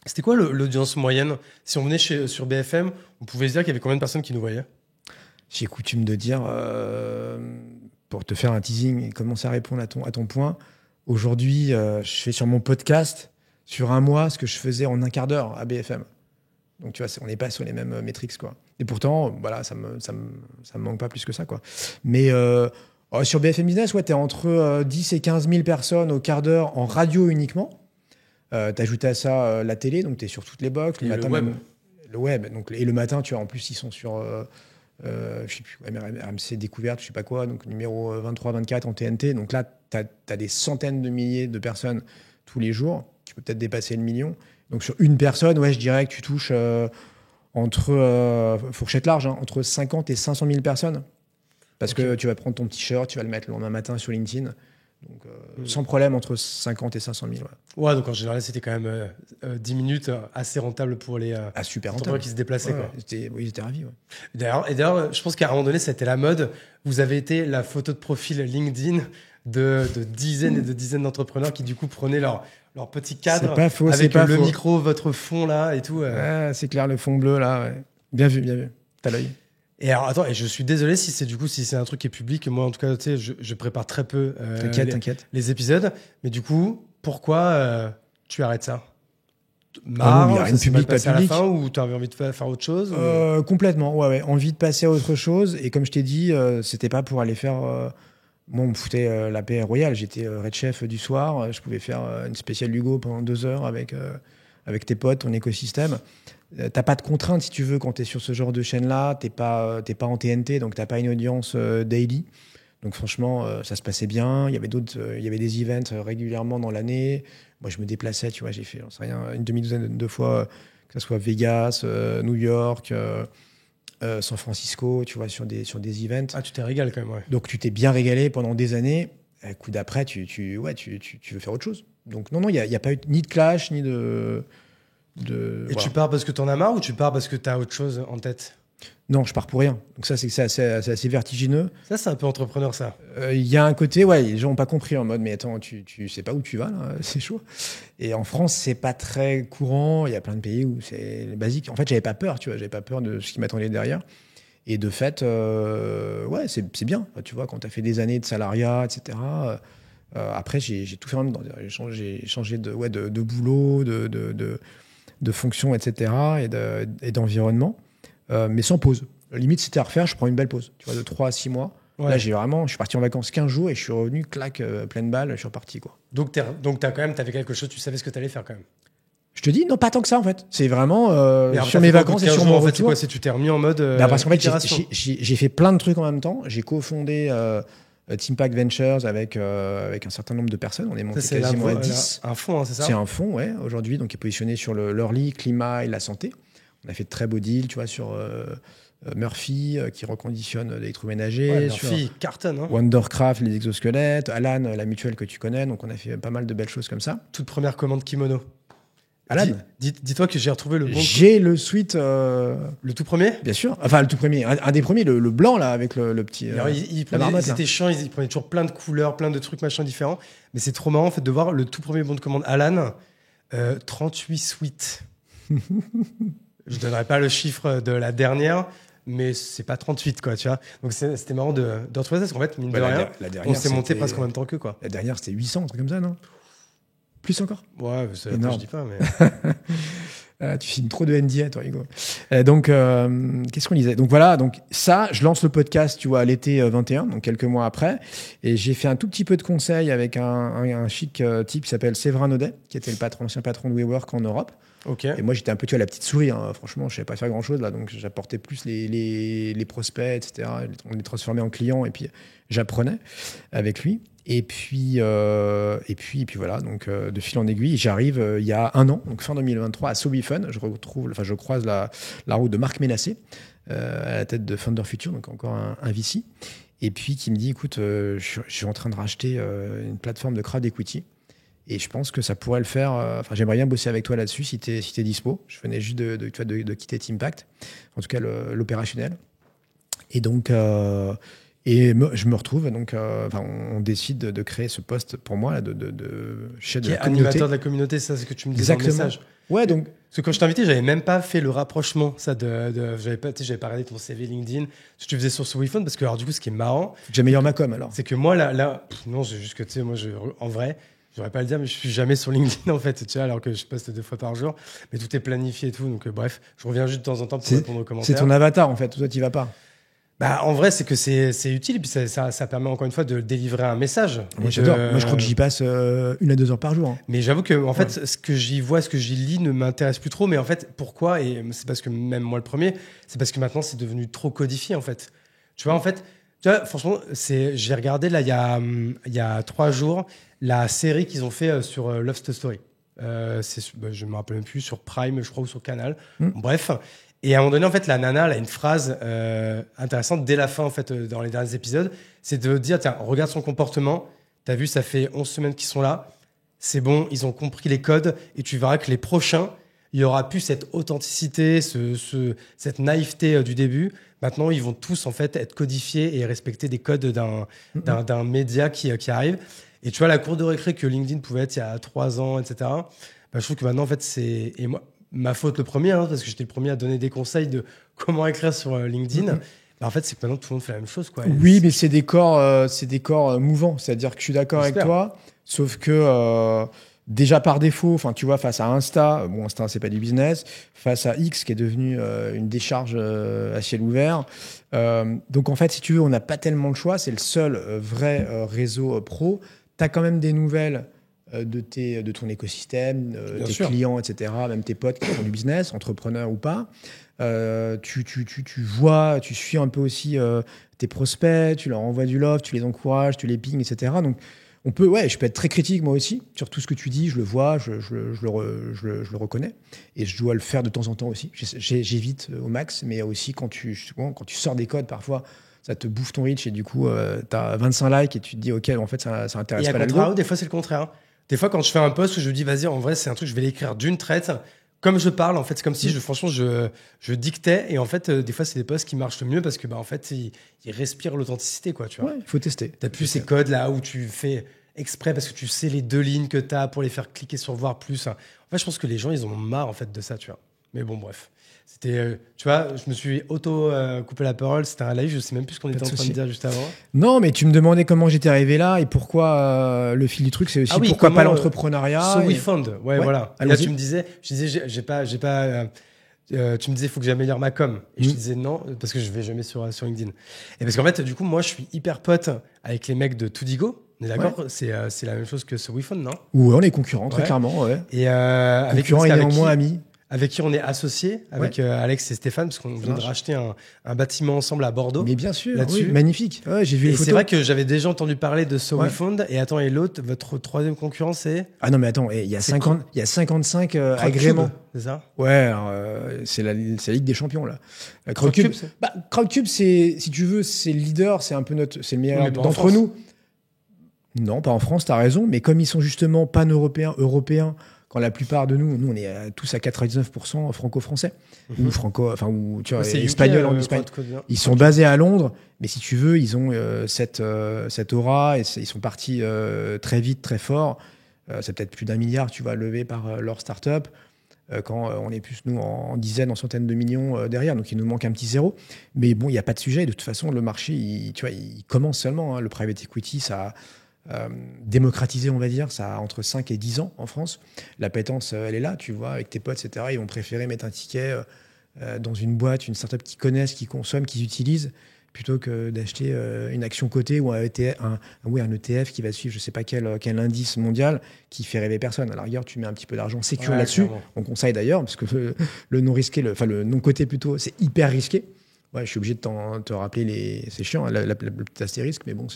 C'était quoi l'audience moyenne? Si on venait sur BFM, on pouvait se dire qu'il y avait combien de personnes qui nous voyaient? J'ai coutume de dire, pour te faire un teasing et commencer à répondre à ton point, aujourd'hui, je fais sur mon podcast sur un mois ce que je faisais en un quart d'heure à BFM. Donc, tu vois, on n'est pas sur les mêmes métriques, quoi. Et pourtant, voilà, ça me manque pas plus que ça, quoi. Mais sur BFM Business, ouais, tu es entre 10 et 15 000 personnes au quart d'heure en radio uniquement. T'ajoutes à ça la télé, donc tu es sur toutes les box. Et le web. Le web. Donc, et le matin, tu vois, en plus, ils sont sur je sais plus, RMC Découverte, je sais pas quoi, donc numéro 23-24 en TNT. Donc là, tu as des centaines de milliers de personnes tous les jours. Tu peux peut-être dépasser le million. Donc sur une personne, ouais, je dirais que tu touches entre, fourchette large, hein, entre 50 et 500 000 personnes. Parce que tu vas prendre ton t-shirt, tu vas le mettre le lendemain matin sur LinkedIn. Donc, sans problème, entre 50 et 500 000. Ouais, donc en général, c'était quand même 10 minutes assez rentable pour les super entrepreneurs qui se déplaçaient. Ouais, quoi. Ils étaient ravis. Ouais. D'ailleurs, je pense qu'à un moment donné, c'était la mode. Vous avez été la photo de profil LinkedIn de dizaines et de dizaines d'entrepreneurs qui, du coup, prenaient leur petit cadre pas faux, avec pas le faux. micro, votre fond là et tout. Ouais, c'est clair, le fond bleu là. Ouais. Bien vu, bien vu. T'as l'œil. Et alors, attends, et je suis désolé si c'est un truc qui est public. Moi, en tout cas, tu sais, je prépare très peu t'inquiète. les épisodes. Mais du coup, pourquoi tu arrêtes ça? Marre, il y a rien de public, pas public. À la fin, ou tu avais envie de faire autre chose Complètement, ouais. Envie de passer à autre chose. Et comme je t'ai dit, c'était pas pour aller faire... Moi, on me foutait la paix royale. J'étais Red Chef du soir. Je pouvais faire une spéciale Hugo pendant 2 heures avec tes potes, ton écosystème. T'as pas de contraintes, si tu veux, quand tu es sur ce genre de chaîne-là. T'es pas en TNT, donc t'as pas une audience daily. Donc franchement, ça se passait bien. Il y avait des events régulièrement dans l'année. Moi, je me déplaçais, tu vois, j'ai fait, j'en sais rien, une demi-douzaine de fois, que ce soit Vegas, New York, San Francisco, tu vois, sur des events. Ah, tu t'es régalé quand même, ouais. Donc tu t'es bien régalé pendant des années. Coup d'après, tu veux faire autre chose. Donc non, il n'y a pas eu ni de clash, ni de... Et voilà. tu pars parce que t'en as marre ou tu pars parce que t'as autre chose en tête? Non, je pars pour rien. Donc ça, c'est assez vertigineux. Ça, c'est un peu entrepreneur, ça. Il y a un côté, ouais, les gens n'ont pas compris en mode, mais attends, tu sais pas où tu vas, là, c'est chaud. Et en France, c'est pas très courant. Il y a plein de pays où c'est basique. En fait, j'avais pas peur, tu vois, j'avais pas peur de ce qui m'attendait derrière. Et de fait, ouais, c'est bien. Tu vois, quand tu as fait des années de salariat, etc. Après, j'ai tout fait en même temps. J'ai changé de boulot, de fonction, etc. et d'environnement. Mais sans pause. Limite, si c'était à refaire, je prends une belle pause. Tu vois, de 3 à 6 mois. Ouais. Là, je suis parti en vacances 15 jours et je suis revenu, clac, pleine balle, je suis reparti, quoi. Donc, t'avais quelque chose, tu savais ce que t'allais faire quand même. Je te dis, non, pas tant que ça, en fait. C'est vraiment sur mes vacances et sur mon retour. En fait, c'est quoi? C'est tu t'es remis en mode parce qu'en fait, j'ai fait plein de trucs en même temps. J'ai cofondé Teampact Ventures avec un certain nombre de personnes. On est monté quasiment à 10. Un fonds, hein, c'est ça? C'est un fonds, ouais, aujourd'hui, donc qui est positionné sur l'early, climat et la santé. On a fait de très beaux deals, tu vois, sur Murphy, qui reconditionne l'électroménager. Ouais, Murphy cartonne. Hein. Wondercraft, les exosquelettes. Alan, la mutuelle que tu connais. Donc, on a fait pas mal de belles choses comme ça. Toute première commande kimono. Alan, dis-toi que j'ai retrouvé le bon. J'ai le suite. Le tout premier? Bien sûr. Enfin, le tout premier. Un des premiers, le blanc, là, avec le petit. Alors, c'était chiant, ils prenaient toujours plein de couleurs, plein de trucs, machin différents. Mais c'est trop marrant, en fait, de voir le tout premier bon de commande Alan. 38 suites. Je donnerai pas le chiffre de la dernière, mais c'est pas 38, quoi, tu vois. Donc c'était marrant de retrouver ça, parce qu'en fait, mine de rien, on s'est monté presque en même temps que, quoi. La dernière, c'était 800, un truc comme ça, non? Plus encore? Ouais, je dis pas, mais... tu signes trop de NDA, toi, Hugo. Donc, qu'est-ce qu'on disait? Donc voilà, donc ça, je lance le podcast, tu vois, à l'été 21, donc quelques mois après, et j'ai fait un tout petit peu de conseils avec un chic type qui s'appelle Séverin Naudet, qui était l'ancien patron de WeWork en Europe. Okay. Et moi, j'étais un peu, tu vois, la petite souris. Hein. Franchement, je ne savais pas faire grand-chose là, donc j'apportais plus les prospects, etc. On les transformait en clients et puis j'apprenais avec lui. Et puis voilà, donc de fil en aiguille, j'arrive il y a 1 an, donc fin 2023, à SoBeFun. Je croise la route de Marc Ménassé, à la tête de Founder Future, donc encore un VC. Et puis qui me dit, écoute, je suis en train de racheter une plateforme de crowd equity. Et je pense que ça pourrait le faire. J'aimerais bien bosser avec toi là-dessus si t'es dispo. Je venais juste de quitter Teampact, en tout cas l'opérationnel. Et donc, je me retrouve. Donc, on décide de créer ce poste pour moi là, de chef de la communauté. Animateur de la communauté, ça, c'est ce que tu me disais dans le message. Ouais, donc. Parce que quand je t'ai invité, j'avais même pas fait le rapprochement, ça, j'avais pas regardé ton CV LinkedIn, ce que tu faisais sur SoBeFun, parce que alors du coup, ce qui est marrant, j'améliore ma com alors. C'est que moi là, non, c'est juste que tu sais, moi, en vrai. j'aurais pas à le dire, mais je suis jamais sur LinkedIn en fait, tu vois, alors que je poste 2 fois par jour. Mais tout est planifié et tout. Donc, bref, je reviens juste de temps en temps pour répondre aux commentaires. C'est ton avatar, en fait. Toi, tu vas pas. Bah, en vrai, c'est que c'est utile. Et puis, ça permet encore une fois de délivrer un message. Moi, j'adore. Moi, je crois que j'y passe 1 à 2 heures par jour. Hein. Mais j'avoue que, en fait, ce que j'y vois, ce que j'y lis ne m'intéresse plus trop. Mais en fait, pourquoi? Et c'est parce que même moi, le premier, c'est parce que maintenant, c'est devenu trop codifié, en fait. Tu vois, en fait, tu vois, franchement, j'ai regardé, là, il y a 3 jours, la série qu'ils ont fait sur Love Story. Je me rappelle même plus, sur Prime, je crois, ou sur Canal. Bref. Et à un moment donné, en fait, la nana, elle a une phrase intéressante dès la fin, en fait, dans les derniers épisodes. C'est de dire, tiens, regarde son comportement. T'as vu, ça fait 11 semaines qu'ils sont là. C'est bon, ils ont compris les codes. Et tu verras que les prochains, il y aura plus cette authenticité, cette naïveté du début. Maintenant, ils vont tous, en fait, être codifiés et respecter des codes d'un média qui arrive. Et tu vois, la cour de récré que LinkedIn pouvait être il y a 3 ans, etc. Bah, je trouve que maintenant, en fait, c'est... Et moi, ma faute le premier, hein, parce que j'étais le premier à donner des conseils de comment écrire sur LinkedIn. Bah, en fait, c'est que maintenant, tout le monde fait la même chose, quoi. Oui, mais c'est des corps mouvants. C'est-à-dire que je suis d'accord avec toi, sauf que... déjà par défaut, enfin tu vois, face à Insta, bon Insta c'est pas du business, face à X qui est devenu une décharge à ciel ouvert. Donc en fait, si tu veux, on n'a pas tellement le choix. C'est le seul vrai réseau pro. T'as quand même des nouvelles de ton écosystème, tes clients, etc. Même tes potes qui font du business, entrepreneurs ou pas. Tu vois, tu suis un peu aussi tes prospects, tu leur envoies du love, tu les encourages, tu les pings, etc. Donc je peux être très critique moi aussi sur tout ce que tu dis, je le vois, je le reconnais et je dois le faire de temps en temps aussi. J'évite au max, mais aussi quand tu sors des codes parfois, ça te bouffe ton reach et du coup tu as 25 likes et tu te dis ok, en fait ça intéresse pas l'algo. Des fois c'est le contraire. Des fois quand je fais un post où je me dis vas-y, en vrai c'est un truc, je vais l'écrire d'une traite. Comme je parle, en fait, c'est comme si je dictais. Et en fait, des fois, c'est des posts qui marchent le mieux parce que, bah, en fait, ils respirent l'authenticité, quoi, tu vois. Ouais, il faut tester. T'as plus ces codes là où tu fais exprès parce que tu sais les 2 lignes que t'as pour les faire cliquer sur voir plus. En fait, je pense que les gens, ils en ont marre, en fait, de ça, tu vois. Mais bon, bref. C'était, tu vois, je me suis coupé la parole. C'était un live, je sais même plus ce qu'on était en train de dire juste avant. Non, mais tu me demandais comment j'étais arrivé là et pourquoi le fil du truc, c'est aussi pourquoi pas l'entrepreneuriat. WeFound, ouais, voilà. Et là, tu me disais, tu me disais, il faut que j'améliore ma com. Et je te disais non, parce que je vais jamais sur LinkedIn. Et parce qu'en fait, du coup, moi, je suis hyper pote avec les mecs de Toodigo. On est d'accord? Ouais. C'est la même chose que ce WeFound, non? Ouais, on est concurrents, très clairement, ouais. Et concurrents et néanmoins amis. Avec qui on est associés, avec Alex et Stéphane, parce qu'on vient de racheter un bâtiment ensemble à Bordeaux. Mais bien sûr, oui, magnifique. Ouais, j'ai vu les photos. C'est vrai que j'avais déjà entendu parler de So WeFound. Et attends, et l'autre, votre troisième concurrent, c'est... Ah non, mais attends, il y a 55 agréments. C'est ça? Ouais, c'est la Ligue des Champions, là. Crowdcube, Crowdcube, si tu veux, c'est le leader, c'est un peu c'est le meilleur d'entre nous. Non, pas en France, t'as raison, mais comme ils sont justement pan-européens, européens, quand la plupart de nous on est tous à 99% franco-français ou ou tu vois, espagnol en Espagne. Ils sont basés à Londres, mais si tu veux, ils ont cette aura et ils sont partis très vite, très fort. C'est peut-être plus d'1 milliard, tu vois, levé par leur start-up. Quand on est plus, nous, en dizaines, en centaines de millions derrière. Donc, il nous manque un petit zéro. Mais bon, il n'y a pas de sujet. De toute façon, le marché, il commence seulement. Hein. Le private equity, ça a démocratisé, on va dire. Ça a entre 5 et 10 ans en France. L'appétence, elle est là, tu vois, avec tes potes, etc. Ils vont préférer mettre un ticket dans une boîte, une startup qu'ils connaissent, qu'ils consomment, qu'ils utilisent, plutôt que d'acheter une action cotée ou un ETF qui va suivre je ne sais pas quel indice mondial qui fait rêver personne. À la rigueur, tu mets un petit peu d'argent sécure là-dessus. Clairement. On conseille d'ailleurs, parce que le non risqué, le non coté plutôt, c'est hyper risqué. Ouais, je suis obligé de te rappeler c'est chiant, la petite astérisque, mais bon,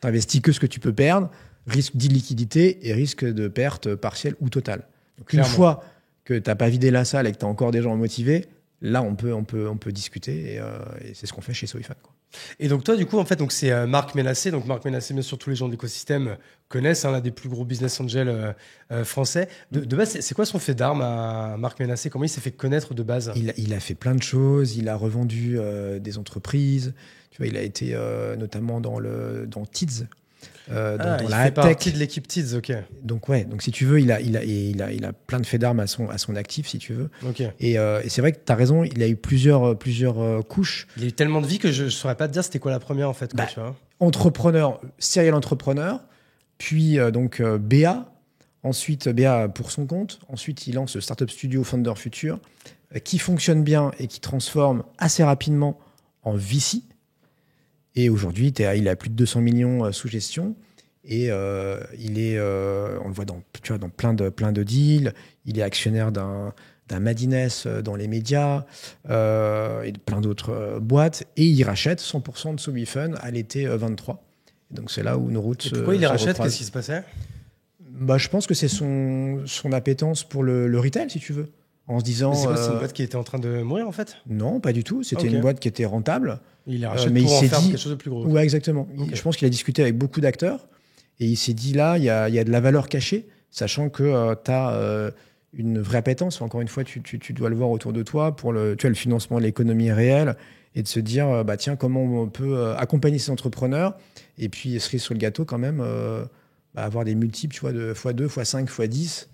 t'investis que ce que tu peux perdre, risque d'illiquidité et risque de perte partielle ou totale. Donc, une fois que tu n'as pas vidé la salle et que tu as encore des gens motivés, là, on peut discuter et c'est ce qu'on fait chez So WeFound, quoi. Et donc toi, du coup, en fait, donc c'est Marc Ménassé. Donc Marc Ménassé, bien sûr, tous les gens de l'écosystème connaissent, l'un des plus gros business angels français. De base, c'est quoi son fait d'armes à Marc Ménassé? Comment il s'est fait connaître de base? Il a fait plein de choses. Il a revendu des entreprises. Tu vois, il a été notamment dans Tids. Il fait partie de l'équipe Tids, ok. Donc si tu veux, il a plein de faits d'armes à son actif, si tu veux. Okay. Et c'est vrai que tu as raison, il a eu plusieurs couches. Il a eu tellement de vie que je ne saurais pas te dire c'était quoi la première, en fait. Tu vois. Entrepreneur, serial entrepreneur, puis donc BA. Ensuite, BA pour son compte. Ensuite, il lance le Startup Studio Founder Future, qui fonctionne bien et qui transforme assez rapidement en VC. Et aujourd'hui, il a plus de 200 millions sous gestion. Et il est, on le voit dans plein de deals. Il est actionnaire d'un Madines dans les médias et de plein d'autres boîtes. Et il rachète 100% de Sobifun à l'été 23. Et donc, c'est là où nos routes. Et pourquoi il les rachète? Qu'est-ce qui se passait? Je pense que c'est son appétence pour le retail, si tu veux. En se disant. C'est une boîte qui était en train de mourir, en fait? Non, pas du tout. C'était une boîte qui était rentable. Il la rachète pour en faire quelque chose de plus gros. Ouais, exactement. Okay. Je pense qu'il a discuté avec beaucoup d'acteurs et il s'est dit là, il y a de la valeur cachée, sachant que tu as une vraie appétence. Encore une fois, tu dois le voir autour de toi pour le financement de l'économie réelle et de se dire, tiens, comment on peut accompagner ces entrepreneurs et puis cerise sur le gâteau quand même, avoir des multiples, tu vois, de x2, x5, x10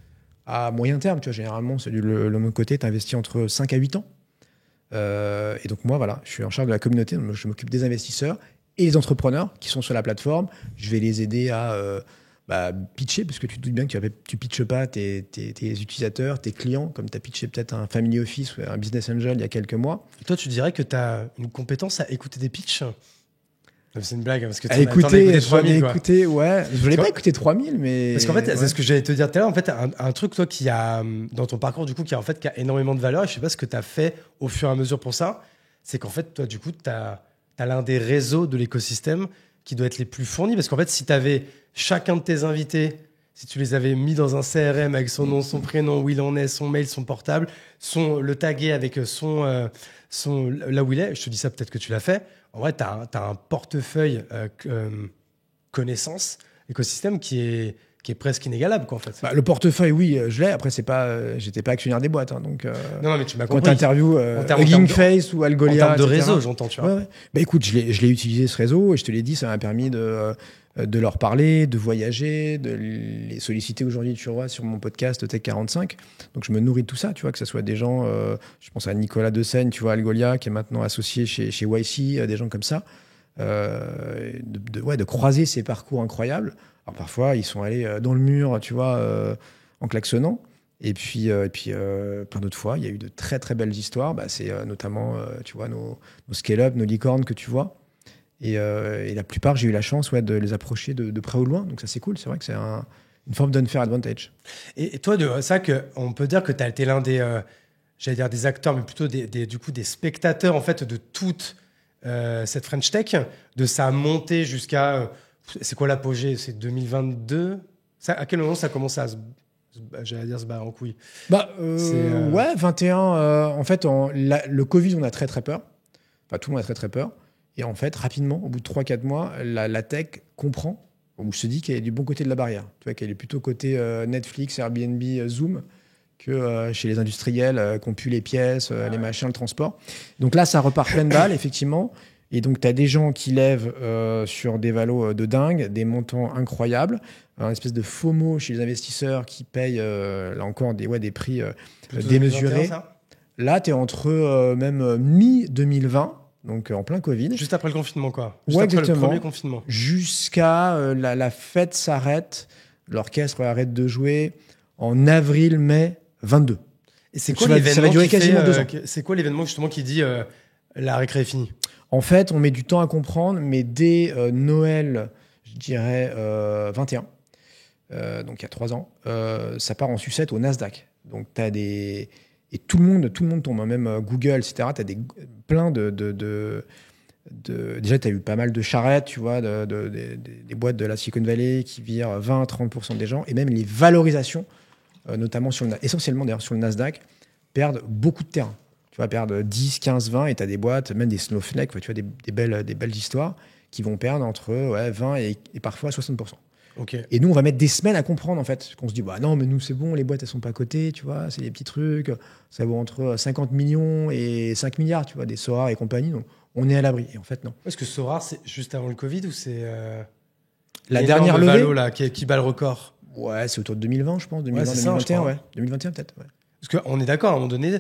à moyen terme. Tu vois, généralement, c'est le mon côté, tu investis entre 5 à 8 ans. Et donc moi, voilà, je suis en charge de la communauté, donc je m'occupe des investisseurs et des entrepreneurs qui sont sur la plateforme. Je vais les aider à pitcher, parce que tu te doutes bien que tu pitches pas tes utilisateurs, tes clients, comme tu as pitché peut-être un family office ou un business angel il y a quelques mois. Et toi, tu dirais que tu as une compétence à écouter des pitchs? C'est une blague, parce que à écouter 3000, écouté, ouais. Je voulais pas écouter 3000, mais... Parce qu'en fait, c'est ce que j'allais te dire tout à l'heure. En fait, un truc, toi, qui a, dans ton parcours, du coup, qui a énormément de valeur, et je sais pas ce que tu as fait au fur et à mesure pour ça, c'est qu'en fait, toi, du coup, tu as l'un des réseaux de l'écosystème qui doit être les plus fournis. Parce qu'en fait, si tu avais chacun de tes invités, si tu les avais mis dans un CRM avec son nom, son prénom, où il en est, son mail, son portable, le taguer avec là où il est, je te dis ça, peut-être que tu l'as fait. En vrai, tu as un portefeuille connaissance, écosystème qui est presque inégalable, quoi, en fait. Le portefeuille, oui, je l'ai. Après, j'étais pas actionnaire des boîtes. Donc, non, mais tu m'as compris. Quand tu interviews Hugging Face ou Algolia. En termes de réseau, j'entends, tu vois. Ouais. Écoute, je l'ai utilisé, ce réseau, et je te l'ai dit, ça m'a permis de leur parler, de voyager, de les solliciter aujourd'hui, tu vois, sur mon podcast Tech 45. Donc, je me nourris de tout ça, tu vois, que ce soit des gens, je pense à Nicolas Dessaigne, tu vois, Algolia, qui est maintenant associé chez YC, des gens comme ça, de croiser ces parcours incroyables. Alors, parfois, ils sont allés dans le mur, tu vois, en klaxonnant. Et puis plein d'autres fois, il y a eu de très, très belles histoires. C'est notamment, tu vois, nos scale-up, nos licornes que tu vois. Et la plupart, j'ai eu la chance de les approcher de près ou de loin. Donc ça, c'est cool. C'est vrai que c'est une forme d'unfair advantage. Et toi, de ça, on peut dire que tu as été l'un des, j'allais dire des acteurs, mais plutôt du coup, des spectateurs en fait, de toute cette French Tech, de sa montée jusqu'à... c'est quoi l'apogée? C'est 2022? À quel moment ça commence à se barrer en couille? Ouais, 21. En fait, le Covid, on a très, très peur. Enfin, tout le monde a très, très peur. Et en fait, rapidement, au bout de 3-4 mois, la tech comprend, ou se dit qu'elle est du bon côté de la barrière. Tu vois, qu'elle est plutôt côté Netflix, Airbnb, Zoom, que chez les industriels qui ont pu les pièces, les machins, le transport. Donc là, ça repart pleine balle, effectivement. Et donc, tu as des gens qui lèvent sur des valos de dingue, des montants incroyables, un espèce de FOMO chez les investisseurs qui payent, là encore, des prix démesurés. Là, tu es entre même mi-2020, donc en plein Covid. Juste après le confinement, quoi. Juste après le premier confinement. Jusqu'à la fête s'arrête, l'orchestre arrête de jouer en avril-mai 22. Et c'est quoi l'événement? Ça va durer quasiment 2 ans. C'est quoi l'événement justement qui dit la récré est finie? En fait, on met du temps à comprendre, mais dès Noël, je dirais 21, donc il y a 3 ans, ça part en sucette au Nasdaq. Donc tu as des... Et tout le monde tombe, hein, même Google, etc. Tu as plein déjà, tu as eu pas mal de charrettes, tu vois, des boîtes de la Silicon Valley qui virent 20-30% des gens. Et même les valorisations, notamment essentiellement d'ailleurs sur le Nasdaq, perdent beaucoup de terrain. Tu vas perdre 10, 15, 20, et tu as des boîtes, même des snowflakes, tu vois, des belles histoires, qui vont perdre entre 20 et parfois 60%. Okay. Et nous, on va mettre des semaines à comprendre, en fait, qu'on se dit, non, mais nous, c'est bon, les boîtes, elles sont pas cotées, tu vois, c'est des petits trucs, ça vaut entre 50 millions et 5 milliards, tu vois, des Sorar et compagnie, donc on est à l'abri. Et en fait, non. Est-ce que Sorar, c'est juste avant le Covid ou c'est la dernière levée Valo, là, qui bat le record? Ouais, c'est autour de 2020, je pense, 2021, ouais. 2021 peut-être, ouais. Parce qu'on est d'accord, à un moment donné,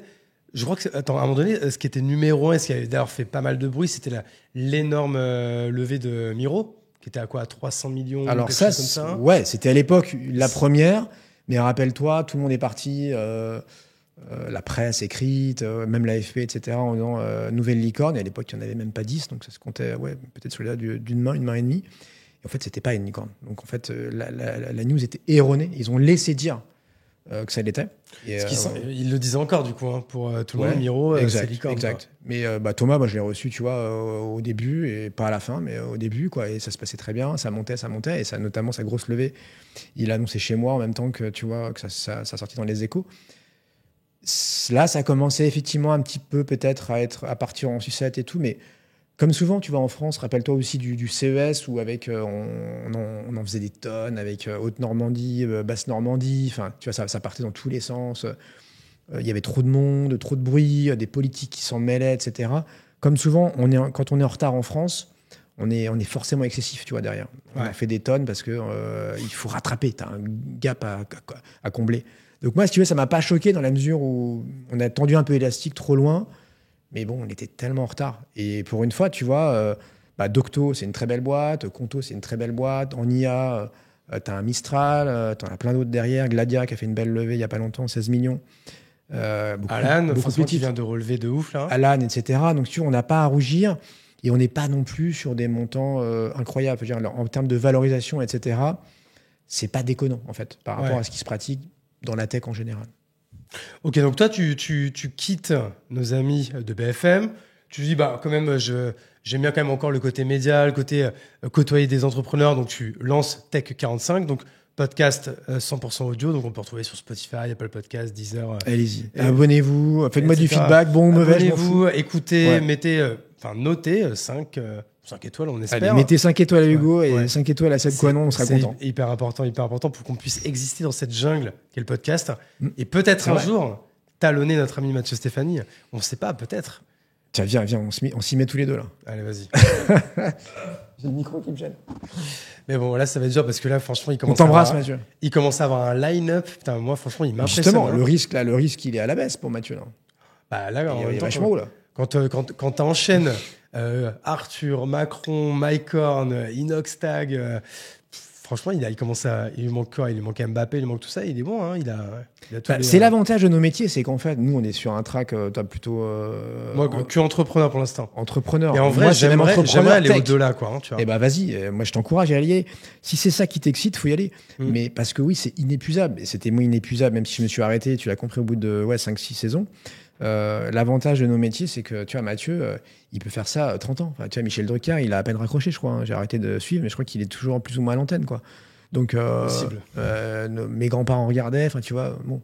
je crois que, à un moment donné, ce qui était numéro 1, et ce qui avait d'ailleurs fait pas mal de bruit, c'était l'énorme levée de Miro, qui était à quoi, à 300 millions? Alors quelque ça, chose comme ça. ouais, c'était à l'époque la première, mais rappelle-toi, tout le monde est parti, la presse écrite, même l'AFP, etc., en disant nouvelle licorne. Et à l'époque, il n'y en avait même pas 10, donc ça se comptait peut-être sur les doigts d'une main, une main et demie. Et en fait, c'était pas une licorne. Donc en fait, la news était erronée. Ils ont laissé dire que ça l'était. Et, ils le disaient encore, du coup, hein, pour tout le monde, Miro, c'est licorne. Exact. Mais Thomas, moi, je l'ai reçu, tu vois, au début, et pas à la fin, mais au début, quoi. Et ça se passait très bien, ça montait, et ça, notamment sa grosse levée, il a annoncé chez moi en même temps que, tu vois, que ça sortit dans les échos. Là, ça commençait effectivement un petit peu, peut-être, à partir en sucette et tout, mais comme souvent, tu vois, en France, rappelle-toi aussi du CES où avec, on en faisait des tonnes avec Haute-Normandie, Basse-Normandie. Enfin, tu vois, ça partait dans tous les sens. Il y avait trop de monde, trop de bruit, des politiques qui s'en mêlaient, etc. Comme souvent, quand on est en retard en France, on est forcément excessif, tu vois, derrière. On en fait des tonnes parce que il faut rattraper. Tu as un gap à combler. Donc moi, si tu veux, ça m'a pas choqué dans la mesure où on a tendu un peu élastique trop loin. Mais bon, on était tellement en retard. Et pour une fois, tu vois, Docto, c'est une très belle boîte. Conto, c'est une très belle boîte. En IA, tu as un Mistral. Tu en as plein d'autres derrière. Gladia, qui a fait une belle levée il n'y a pas longtemps, 16 millions. Alan, franchement, qui vient de relever de ouf, là. Alan, etc. Donc, tu vois, on n'a pas à rougir. Et on n'est pas non plus sur des montants incroyables. Je veux dire, en termes de valorisation, etc., c'est pas déconnant, en fait, par rapport à ce qui se pratique dans la tech en général. Ok, donc toi, tu quittes nos amis de BFM. Tu dis, quand même, j'aime bien quand même encore le côté média, le côté côtoyer des entrepreneurs. Donc, tu lances Tech 45, donc podcast 100% audio. Donc, on peut retrouver sur Spotify, Apple Podcast, Deezer. Allez-y, abonnez-vous, faites-moi du feedback, bon ou mauvais, je m'en fous. Abonnez-vous, écoutez, mettez, notez 5 étoiles, on espère. Allez, mettez 5 étoiles à Hugo et 5 étoiles à Seb Coinon, on sera content. C'est hyper important pour qu'on puisse exister dans cette jungle qu'est le podcast. Et peut-être un jour, talonner notre ami Mathieu Stéphanie. On ne sait pas, peut-être. Tiens, viens, on s'y met tous les deux, là. Allez, vas-y. J'ai le micro qui me gêne. Mais bon, là, ça va être dur parce que là, franchement, on t'embrasse, Mathieu. Il commence à avoir un line-up. Putain, moi, franchement, il m'impressionne. Justement, le risque, il est à la baisse pour Mathieu, là. Là, il est vachement haut, là. Quand tu enchaînes Arthur, Macron, Mike Horn, Inoxtag, franchement, il lui manque Mbappé, il lui manque tout ça. Il est bon, hein, il a tout. C'est l'avantage de nos métiers, c'est qu'en fait, nous, on est sur un track, toi plutôt. Moi, que entrepreneur pour l'instant. Entrepreneur. Et en vrai, j'aimerais aller au-delà, quoi. Hein, tu vois. Eh ben, vas-y, moi, je t'encourage à y aller. Si c'est ça qui t'excite, faut y aller. Mais parce que oui, c'est inépuisable. Et c'était moi inépuisable, même si je me suis arrêté, tu l'as compris au bout de 5-6 saisons. L'avantage de nos métiers, c'est que, tu vois, Mathieu, il peut faire ça 30 ans. Enfin, tu vois, Michel Drucker, il a à peine raccroché, je crois. Hein. J'ai arrêté de suivre, mais je crois qu'il est toujours plus ou moins à l'antenne, quoi. Donc, mes grands-parents regardaient, enfin, tu vois, bon.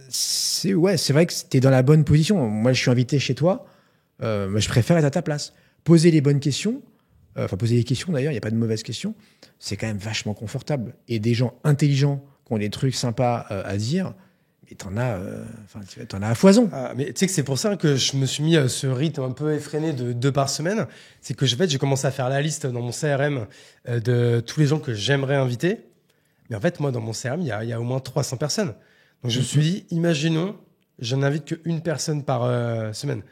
C'est vrai que t'es dans la bonne position. Moi, je suis invité chez toi. Je préfère être à ta place. Poser les bonnes questions, poser les questions d'ailleurs, il n'y a pas de mauvaises questions. C'est quand même vachement confortable. Et des gens intelligents qui ont des trucs sympas à dire, et t'en as à foison. Mais tu sais que c'est pour ça que je me suis mis ce rythme un peu effréné de 2 par semaine. C'est que j'ai commencé à faire la liste dans mon CRM de tous les gens que j'aimerais inviter. Mais en fait, moi, dans mon CRM, il y a au moins 300 personnes. Donc je me suis dit, imaginons, je n'invite qu'une personne par semaine.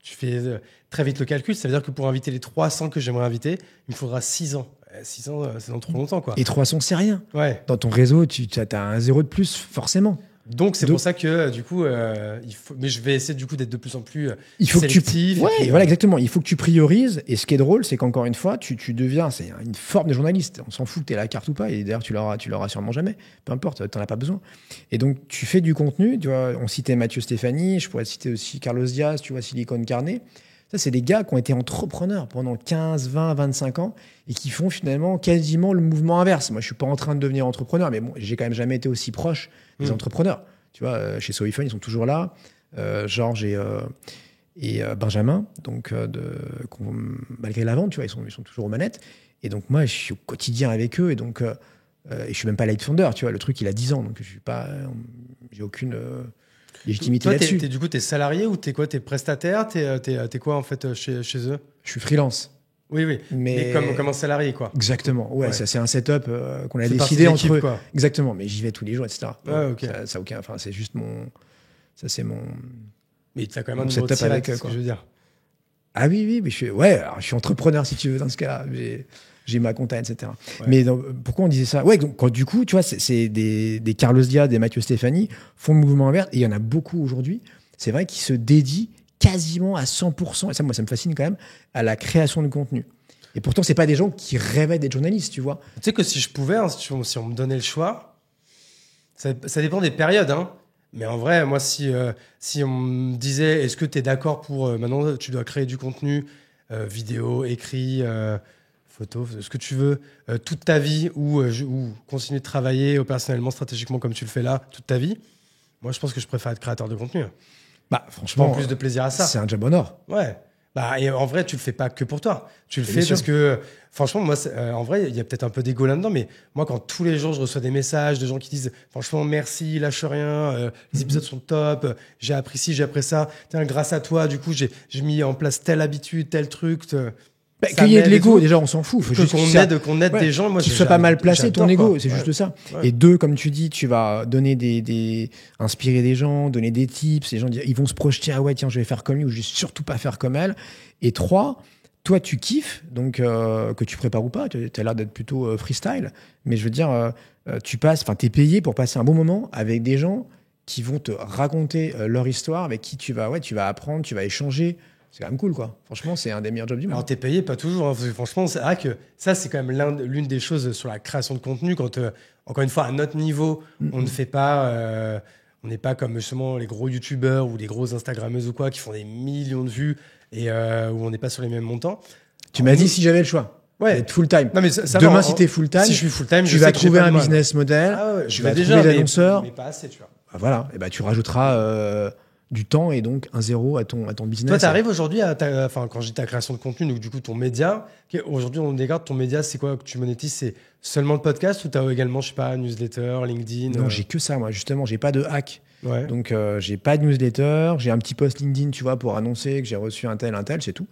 Tu fais très vite le calcul. Ça veut dire que pour inviter les 300 que j'aimerais inviter, il me faudra 6 ans. 6 ans, c'est dans trop longtemps, quoi. Et 300, c'est rien. Ouais. Dans ton réseau, tu as un 0 de plus, forcément. Donc, c'est pour ça que, du coup, mais je vais essayer, du coup, d'être de plus en plus sélectif. Voilà, exactement. Il faut que tu priorises. Et ce qui est drôle, c'est qu'encore une fois, tu deviens, c'est une forme de journaliste. On s'en fout que tu aies la carte ou pas. Et d'ailleurs, tu l'auras sûrement jamais. Peu importe, tu n'en as pas besoin. Et donc, tu fais du contenu. Tu vois, on citait Mathieu Stéphanie. Je pourrais citer aussi Carlos Diaz, tu vois, Silicon Carnet. Ça, c'est des gars qui ont été entrepreneurs pendant 15, 20, 25 ans et qui font finalement quasiment le mouvement inverse. Moi, je suis pas en train de devenir entrepreneur, mais bon, j'ai quand même jamais été aussi proche des entrepreneurs. Tu vois, chez Soifun, ils sont toujours là. Georges et Benjamin, donc malgré la vente, tu vois, ils sont toujours aux manettes. Et donc moi, je suis au quotidien avec eux et donc et je suis même pas light founder, tu vois. Le truc, il a 10 ans, donc j'ai aucune légitimité là-dessus. Du coup, t'es salarié ou t'es quoi? T'es prestataire? T'es quoi en fait chez eux? Je suis freelance. Oui. Mais comme un salarié, quoi. Exactement. Ouais. Ça, c'est un setup qu'on a décidé entre eux. Quoi. Exactement. Mais j'y vais tous les jours, etc. Ok. Ça aucun. Enfin, c'est juste mon. Ça, c'est mon. Mais t'as quand même un numéro de SIRET, c'est ce que je veux dire. Ah oui, mais alors, je suis entrepreneur si tu veux dans ce cas-là. J'ai ma compta, etc. Ouais. Mais donc, pourquoi on disait ça? Ouais, donc, quand du coup, tu vois, c'est des Carlos Diaz, des Mathieu Stéphanie font le mouvement inverse, et il y en a beaucoup aujourd'hui. C'est vrai qu'ils se dédient quasiment à 100%, et ça, moi, ça me fascine quand même, à la création de contenu. Et pourtant, c'est pas des gens qui rêvaient d'être journalistes, tu vois. Tu sais que si je pouvais, hein, si on me donnait le choix, ça dépend des périodes, hein. Mais en vrai, moi, si on me disait, est-ce que tu es d'accord pour maintenant, tu dois créer du contenu, vidéo, écrit, photo, ce que tu veux, toute ta vie, ou continuer de travailler personnellement, stratégiquement, comme tu le fais là, toute ta vie, moi, je pense que je préfère être créateur de contenu. Bah, Je franchement, prends plus de plaisir à ça. c'est un job en or. Ouais. Bah, et en vrai, tu le fais pas que pour toi. Tu le Bien fais sûr. parce que, franchement, moi, en vrai, il y a peut-être un peu d'ego là-dedans, mais moi, quand tous les jours, je reçois des messages de gens qui disent, franchement, merci, lâche rien, les épisodes sont top, j'ai appris ci, j'ai appris ça. Tiens, grâce à toi, du coup, j'ai mis en place telle habitude, tel truc. Bah, Ça qu'il y ait de m'aide et l'ego, tout. déjà, on s'en fout. Faut juste Qu'on aide Ouais, des gens. Moi, qu'il soit pas mal placé, ton j'adore, ego, quoi. c'est Ouais. juste ça. Ouais. Et deux, comme tu dis, tu vas donner inspirer des gens, donner des tips, les gens ils vont se projeter, ah ouais, tiens, je vais faire comme lui ou je vais surtout pas faire comme elle. Et trois, toi, tu kiffes, donc que tu prépares ou pas, tu as l'air d'être plutôt freestyle, mais je veux dire, t'es payé pour passer un bon moment avec des gens qui vont te raconter leur histoire, avec qui tu vas apprendre, tu vas échanger. C'est quand même cool, quoi. Franchement, c'est un des meilleurs jobs du monde. Alors, t'es payé, pas toujours, hein, parce que franchement, c'est vrai que ça, c'est quand même l'une des choses sur la création de contenu. Quand, encore une fois, à notre niveau, on ne fait pas. On n'est pas comme justement les gros youtubeurs ou les grosses instagrammeuses ou quoi qui font des millions de vues et où on n'est pas sur les mêmes montants. Tu m'as dit si j'avais le choix. Ouais. D'être full time. Non, mais ça Demain, va, si t'es full time, si je suis full time, tu je vas sais que j'ai trouver pas de un mal. business model. Ah ouais, tu je vas vais trouver déjà, l'annonceur. mais pas assez, tu vois. Ah, voilà. Et tu rajouteras du temps et donc un zéro à ton business. Toi, tu arrives aujourd'hui à quand je dis ta création de contenu, donc du coup ton média, aujourd'hui on regarde ton média, c'est quoi que tu monétises? C'est seulement le podcast ou tu as également, je sais pas, newsletter, LinkedIn? Non, j'ai que ça, moi. Justement, j'ai pas de hack. Ouais. Donc, j'ai pas de newsletter. J'ai un petit post LinkedIn, tu vois, pour annoncer que j'ai reçu un tel, c'est tout.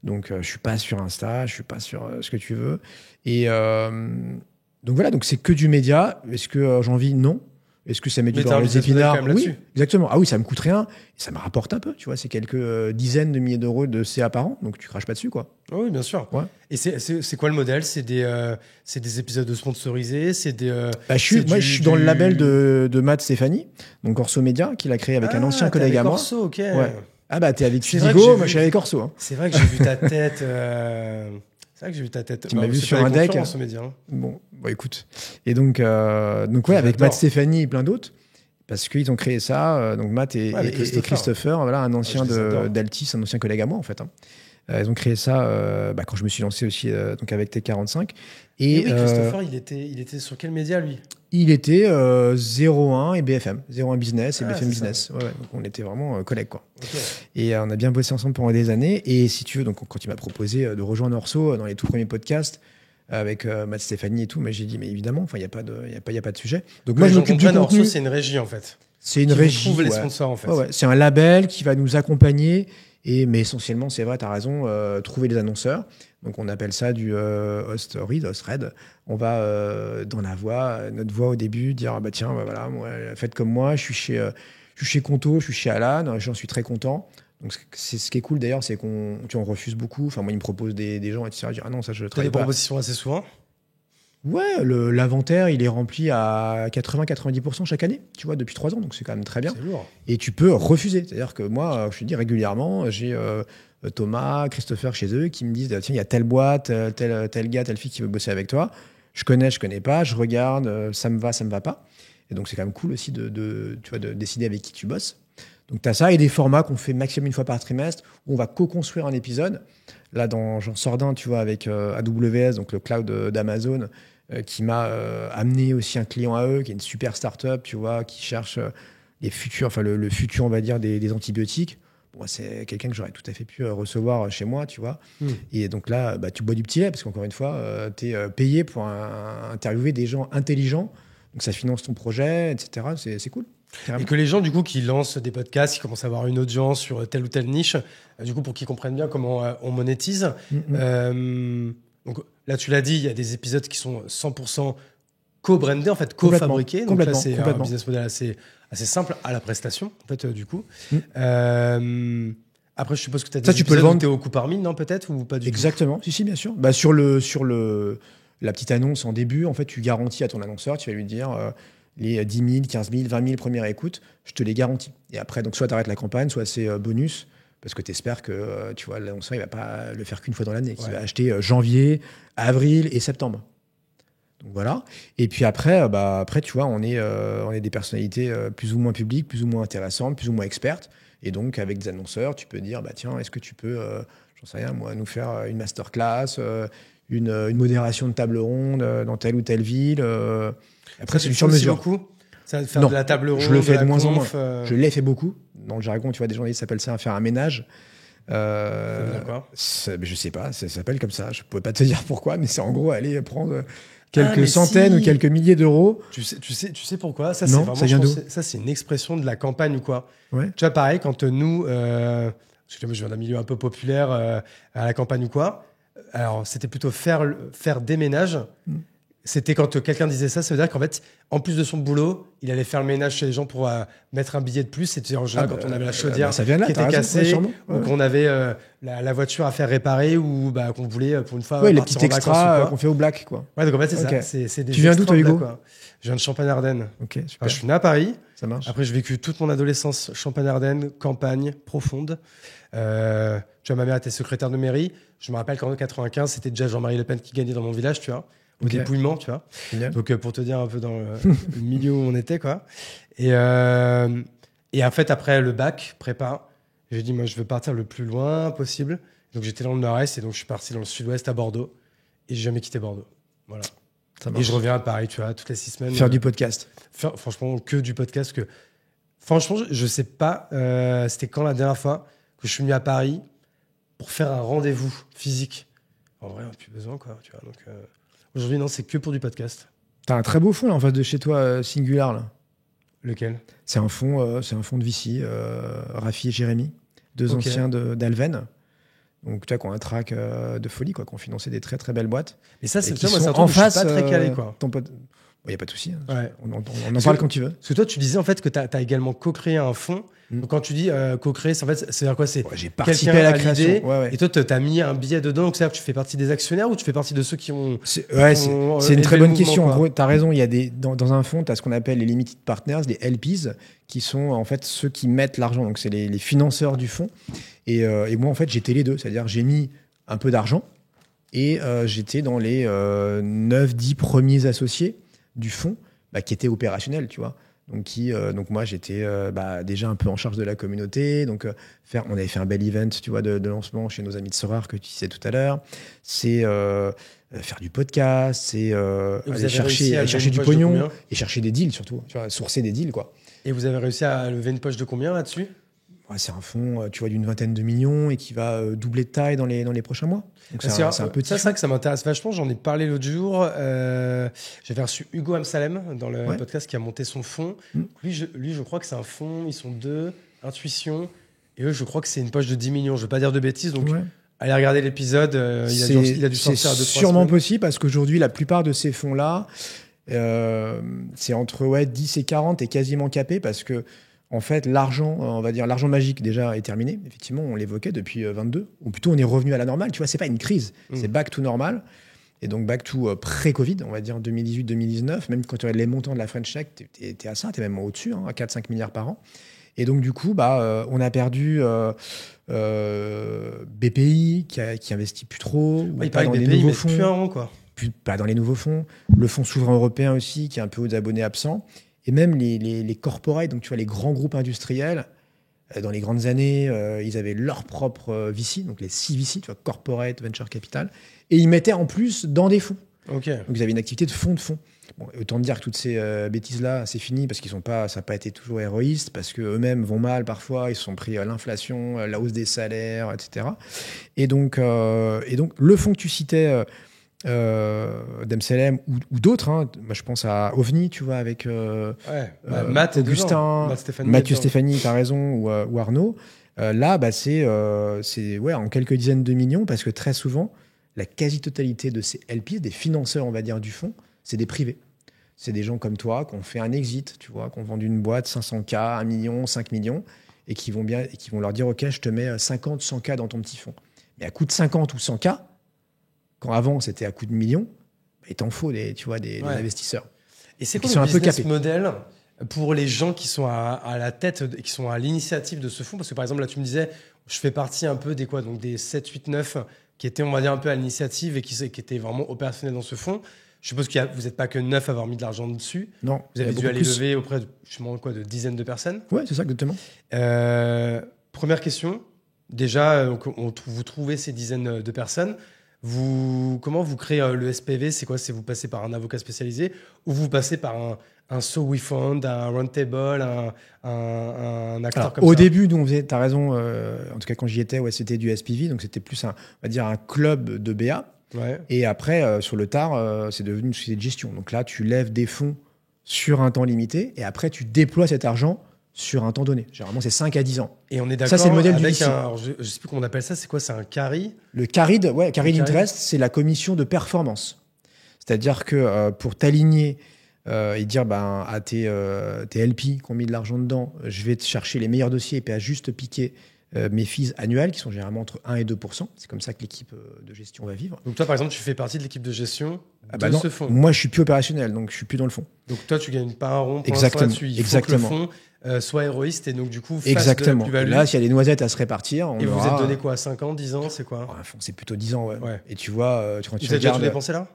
Donc, je suis pas sur Insta, je suis pas sur ce que tu veux. Et donc voilà, donc c'est que du média. Est-ce que j'en vis? Non. Est-ce que ça met du Mais beurre t'as un dans les business model épinards? quand même Oui, là-dessus. exactement. Ah oui, ça me coûte rien. Et ça me rapporte un peu, tu vois. C'est quelques dizaines de milliers d'euros de CA par an. Donc, tu craches pas dessus, quoi. Oui, bien sûr. Ouais. Et c'est quoi le modèle? C'est des épisodes sponsorisés? C'est des. Je suis dans le label de Matt Stéphanie, donc Orso Media, qu'il a créé avec un ancien collègue à moi. Orso, ok. Ouais. Ah bah, t'es avec C'est vrai que Fidigo, j'ai moi vu- je suis avec Orso. Hein. C'est vrai que j'ai vu ta tête. C'est vrai que j'ai vu ta tête. Tu m'as vu c'est sur pas un des deck. concurrents, ce média, hein. Bon, écoute. Et donc ouais, avec J'adore. Matt Stéphanie et plein d'autres, parce qu'ils ont créé ça. Donc Matt Ouais, avec et Christopher, voilà, un ancien je les adore. d'Altis, un ancien collègue à moi en fait. Hein. Ils ont créé ça quand je me suis lancé aussi donc avec T45. Et oui, Christopher, il était sur quel média, lui? Il était 01 et BFM, 01 Business et Ah, BFM c'est Business. Ouais, donc on était vraiment collègues, quoi. Ok. Et on a bien bossé ensemble pendant des années. Et si tu veux, donc quand il m'a proposé de rejoindre Orso dans les tout premiers podcasts avec Matt Stéphanie et tout, mais j'ai dit mais évidemment, enfin il y a pas de sujet. Donc moi je m'occupe du contenu. Orso, c'est une régie, en fait. C'est une Qui vous régie. trouve les Ouais. sponsors, en fait. Ouais. C'est un label qui va nous accompagner. Mais essentiellement, c'est vrai, tu as raison, trouver des annonceurs. Donc, on appelle ça du host read. On va, dans la voix, notre voix au début, dire, ah bah tiens, bah voilà, moi, faites comme moi, je suis chez Conto, je suis chez Alan, j'en suis très content. Donc, c'est ce qui est cool d'ailleurs, c'est qu'on refuse beaucoup. Enfin, moi, ils me proposent des gens, etc. Je dis, ah non, ça, je Tu as travaille des pas. propositions assez souvent? Ouais, l'inventaire, il est rempli à 80-90% chaque année, tu vois, depuis 3 ans. Donc, c'est quand même très bien. C'est lourd. Et tu peux refuser. C'est-à-dire que moi, je te dis régulièrement, j'ai Thomas, Christopher chez eux qui me disent tiens, il y a telle boîte, tel gars, telle fille qui veut bosser avec toi. Je connais pas, je regarde, ça me va pas. Et donc, c'est quand même cool aussi de décider avec qui tu bosses. Donc, tu as ça et des formats qu'on fait maximum une fois par trimestre où on va co-construire un épisode. Là, j'en sors d'un, tu vois, avec AWS, donc le cloud d'Amazon, qui m'a amené aussi un client à eux, qui est une super start-up, tu vois, qui cherche les futurs, enfin le futur, on va dire, des antibiotiques. Bon, c'est quelqu'un que j'aurais tout à fait pu recevoir chez moi, tu vois. Et donc là, bah, tu bois du petit lait, parce qu'encore une fois, tu es payé pour interviewer des gens intelligents. Donc ça finance ton projet, etc. C'est cool. Et que les gens, du coup, qui lancent des podcasts, qui commencent à avoir une audience sur telle ou telle niche, du coup, pour qu'ils comprennent bien comment on monétise. Donc là, tu l'as dit, il y a des épisodes qui sont 100% co-brandés, en fait, co-fabriqués. Donc là, c'est un business model assez simple à la prestation, en fait, du coup. Après, je suppose que tu as Ça, des tu peux le épisodes où vendre. t'es au coup par mille, non, peut-être, ou pas du tout? Exactement. Si, bien sûr. Bah, la petite annonce en début, en fait, tu garantis à ton annonceur, tu vas lui dire les 10 000, 15 000, 20 000 premières écoutes, je te les garantis. Et après, donc, soit tu arrêtes la campagne, soit c'est bonus, parce que tu espères que tu vois, l'annonceur, il va pas le faire qu'une fois dans l'année, qu'il Ouais. va acheter janvier, avril et septembre. Donc voilà. Et puis après, tu vois, on est des personnalités plus ou moins publiques, plus ou moins intéressantes, plus ou moins expertes. Et donc, avec des annonceurs, tu peux dire, bah tiens, est-ce que tu peux, j'en sais rien, moi, nous faire une masterclass, une modération de table ronde dans telle ou telle ville. Après, c'est du sur-mesure. Beaucoup. Ça va faire Non, de la table ronde, je le fais de moins en moins. conf, Je l'ai fait beaucoup. Dans le jargon, tu vois, des journalistes s'appellent ça faire un ménage. Ça veut dire quoi? Mais je sais pas, ça s'appelle comme ça. Je pourrais pas te dire pourquoi, mais c'est en gros aller prendre quelques mais centaines si. ou quelques milliers d'euros. Tu sais pourquoi? Ça, Non, c'est vraiment, ça vient je pense d'où? que ça, c'est une expression de la campagne ou quoi. Ouais. Tu vois, pareil, quand nous, parce que moi, je viens d'un milieu un peu populaire à la campagne ou quoi, alors c'était plutôt faire des ménages. Mm. C'était quand quelqu'un disait ça, ça veut dire qu'en fait, en plus de son boulot, il allait faire le ménage chez les gens pour mettre un billet de plus. C'était en général quand on avait la chaudière ça vient de là, qui t'as était raison, ouais, cassée, sûrement. ou Ouais. qu'on avait la voiture à faire réparer, ou qu'on voulait pour une fois Ouais, les partir petits en vacances ou extras quoi. qu'on fait au black, quoi. Ouais, donc en fait, c'est Ok. ça. C'est des Tu viens d'où, toi, extras de là, Hugo? quoi. Je viens de Champagne-Ardenne. Ok, super. Enfin, je suis né à Paris. Ça marche. Après, j'ai vécu toute mon adolescence Champagne-Ardenne, campagne profonde. Tu vois, ma mère était secrétaire de mairie. Je me rappelle qu'en 95, c'était déjà Jean-Marie Le Pen qui gagnait dans mon village, tu vois, au Ok. dépouillement, tu vois. Génial. Donc, pour te dire un peu dans le milieu où on était, quoi. Et en fait, après le bac, prépa, j'ai dit, moi, je veux partir le plus loin possible. Donc, j'étais dans le nord-est et donc je suis parti dans le sud-ouest à Bordeaux. Et j'ai jamais quitté Bordeaux. Voilà. Ça Et marche. je reviens à Paris, tu vois, toutes les 6 semaines. Faire du podcast. Franchement, que du podcast. Franchement, je sais pas, c'était quand la dernière fois que je suis venu à Paris pour faire un rendez-vous physique. En vrai, on n'a plus besoin, quoi. Tu vois, donc, aujourd'hui, non, c'est que pour du podcast. T'as un très beau fond là en face de chez toi, Singular là. Lequel? C'est un fond de Vici, Rafi et Jérémy, deux Ok. anciens d'Alven. Donc tu vois, qui ont un track de folie, quoi, qui ont financé des très très belles boîtes. Mais ça, Et c'est qui moi, c'est sont un truc en où je suis face. pas très calé, quoi. Ton pote. Il n'y a pas de souci. Hein. Ouais. On en Parce parle que- quand tu veux. Parce que toi, tu disais en fait que tu as également co-créé un fonds. Mm. Donc, quand tu dis co-créer, c'est en fait, c'est-à-dire quoi? C'est Ouais, j'ai participé quelqu'un à la a l'idée, création. Ouais, ouais. et toi, tu as mis un billet dedans. Donc, c'est-à-dire que tu fais partie des actionnaires ou tu fais partie de ceux qui ont. C'est ont c'est une élevé très le bonne mouvement, question. En quoi. gros, tu as raison. Il y a dans un fonds, tu as ce qu'on appelle les limited partners, les LPs, qui sont en fait ceux qui mettent l'argent. Donc, c'est les financeurs du fonds. Et moi, en fait, j'étais les deux. C'est-à-dire, j'ai mis un peu d'argent et j'étais dans les 9-10 premiers associés du fonds qui étaient opérationnels, tu vois. Donc moi, j'étais déjà un peu en charge de la communauté. Donc, on avait fait un bel event, tu vois, de lancement chez nos amis de Sorare que tu disais tout à l'heure. C'est faire du podcast, c'est aller chercher du pognon et chercher des deals surtout, tu vois, sourcer des deals, quoi. Et vous avez réussi à lever une poche de combien là-dessus? Ouais, c'est un fonds, tu vois, d'une vingtaine de millions et qui va doubler de taille dans les prochains mois. Donc c'est un petit ça, c'est vrai que ça m'intéresse vachement. J'en ai parlé l'autre jour. J'avais reçu Hugo Amsalem dans le podcast qui a monté son fonds. Lui, je crois que c'est un fonds. Ils sont deux, Intuition. Et eux, je crois que c'est une poche de 10 millions. Je ne veux pas dire de bêtises. Donc, allez regarder l'épisode. Il a dû sortir à 2-3 sûrement semaines. possible parce qu'aujourd'hui, la plupart de ces fonds-là, c'est entre 10 et 40 et quasiment capé parce que en fait, l'argent, on va dire, l'argent magique déjà est terminé. Effectivement, on l'évoquait depuis 22. Ou plutôt, on est revenu à la normale. Tu vois, c'est pas une crise, c'est back to normal. Et donc, back to pré-Covid, on va dire 2018-2019. Même quand tu regardes les montants de la French Tech, t'es à ça, t'es même au-dessus, à 4-5 milliards par an. Et donc, du coup, on a perdu BPI, qui investit plus trop. Il pas paraît dans que les BPI nouveaux met fonds. plus un rond, quoi. Pas dans les nouveaux fonds. Le fonds souverain européen aussi, qui est un peu aux abonnés absents. Et même les corporates, donc tu vois, les grands groupes industriels, dans les grandes années, ils avaient leur propre VC, donc les CVC, tu vois, Corporate Venture Capital, et ils mettaient en plus dans des fonds. Ok. Donc ils avaient une activité de fonds. Bon, autant dire que toutes ces bêtises-là, c'est fini parce qu'ils sont pas, ça n'a pas été toujours héroïste, parce qu'eux-mêmes vont mal parfois, ils se sont pris à l'inflation, la hausse des salaires, etc. Et donc le fonds que tu citais, d'MCLM ou d'autres, hein. Moi je pense à OVNI, tu vois, avec Matt Augustin, Mathieu Stéphanie, tu as raison, ou Arnaud. Là, c'est en quelques dizaines de millions, parce que très souvent, la quasi-totalité de ces LP, des financeurs, on va dire, du fonds, c'est des privés. C'est des gens comme toi qui ont fait un exit, tu vois, qui ont vendu une boîte 500K, 1 million, 5 millions, et qui vont leur dire ok, je te mets 50, 100K dans ton petit fonds. Mais à coût de 50 ou 100K, quand avant c'était à coût de millions, il t'en faut des investisseurs. Et c'est quoi le business model pour les gens qui sont à la tête, qui sont à l'initiative de ce fonds? Parce que par exemple, là, tu me disais, je fais partie un peu des 7, 8, 9 qui étaient, on va dire, un peu à l'initiative et qui étaient vraiment opérationnels dans ce fonds. Je suppose que vous n'êtes pas que 9 à avoir mis de l'argent dessus. Non. Vous avez dû aller lever auprès de dizaines de personnes. Ouais, c'est ça, exactement. Première question. Déjà, vous trouvez ces dizaines de personnes. Comment vous créez le SPV? C'est quoi? C'est vous passez par un avocat spécialisé ou vous passez par un So We Fund, un Roundtable, un acteur comme ça? Au début, nous, tu as raison, en tout cas quand j'y étais, c'était du SPV, donc c'était plus on va dire un club de BA. Ouais. Et après, sur le tard, c'est devenu une société de gestion. Donc là, tu lèves des fonds sur un temps limité et après, tu déploies cet argent sur un temps donné. Généralement, c'est 5 à 10 ans. Et on est d'accord. Ça, c'est le modèle du VC. Je ne sais plus comment on appelle ça. C'est quoi? C'est un carry? Le carried interest, c'est la commission de performance. C'est-à-dire que pour t'aligner et dire à tes LP qui ont mis de l'argent dedans, je vais te chercher les meilleurs dossiers et puis à juste piquer mes fees annuelles qui sont généralement entre 1 et 2%. C'est comme ça que l'équipe de gestion va vivre. Donc toi, par exemple, tu fais partie de l'équipe de gestion ce fonds? Moi, je suis plus opérationnel, donc je suis plus dans le fond. Donc toi, tu gagnes pas un rond pour Exactement. Là-dessus. Il faut que le fonds soit héroïste et donc du coup fasse de la plus-value. Là, s'il y a des noisettes à se répartir, et vous êtes donné quoi? 5 ans, 10 ans, c'est quoi? C'est plutôt 10 ans, ouais. Et tu vois, tu as déjà tout dépensé là?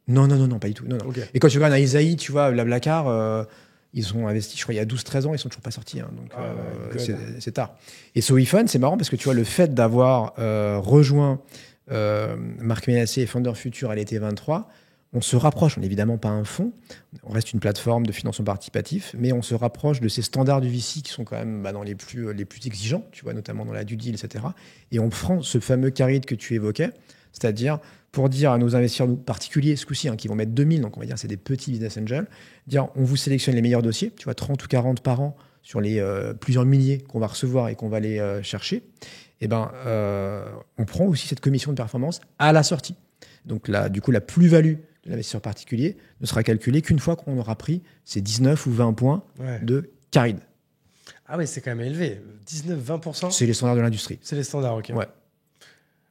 Non, pas du tout. Non. Okay. Et quand tu regardes à Isaïe, tu vois, Blablacar, ils ont investi, je crois, il y a 12-13 ans, ils sont toujours pas sortis. Donc, c'est tard. Et So We Fund, c'est marrant parce que tu vois, le fait d'avoir rejoint Marc Ménassé et Founder Future à l'été 23, on se rapproche. On n'est évidemment pas un fonds. On reste une plateforme de financement participatif, mais on se rapproche de ces standards du VC qui sont quand même dans les plus exigeants, tu vois, notamment dans la due deal, etc. Et on prend ce fameux carried que tu évoquais, c'est-à-dire pour dire à nos investisseurs particuliers, ce coup-ci, qui vont mettre 2000, donc on va dire c'est des petits business angels, dire on vous sélectionne les meilleurs dossiers, tu vois, 30 ou 40 par an sur les plusieurs milliers qu'on va recevoir et qu'on va aller chercher. Et on prend aussi cette commission de performance à la sortie. Donc là, du coup, la plus-value de l'investisseur particulier ne sera calculée qu'une fois qu'on aura pris ces 19 ou 20 points de carried. Ah oui, c'est quand même élevé. 19-20%? C'est les standards de l'industrie. C'est les standards, ok. Ouais.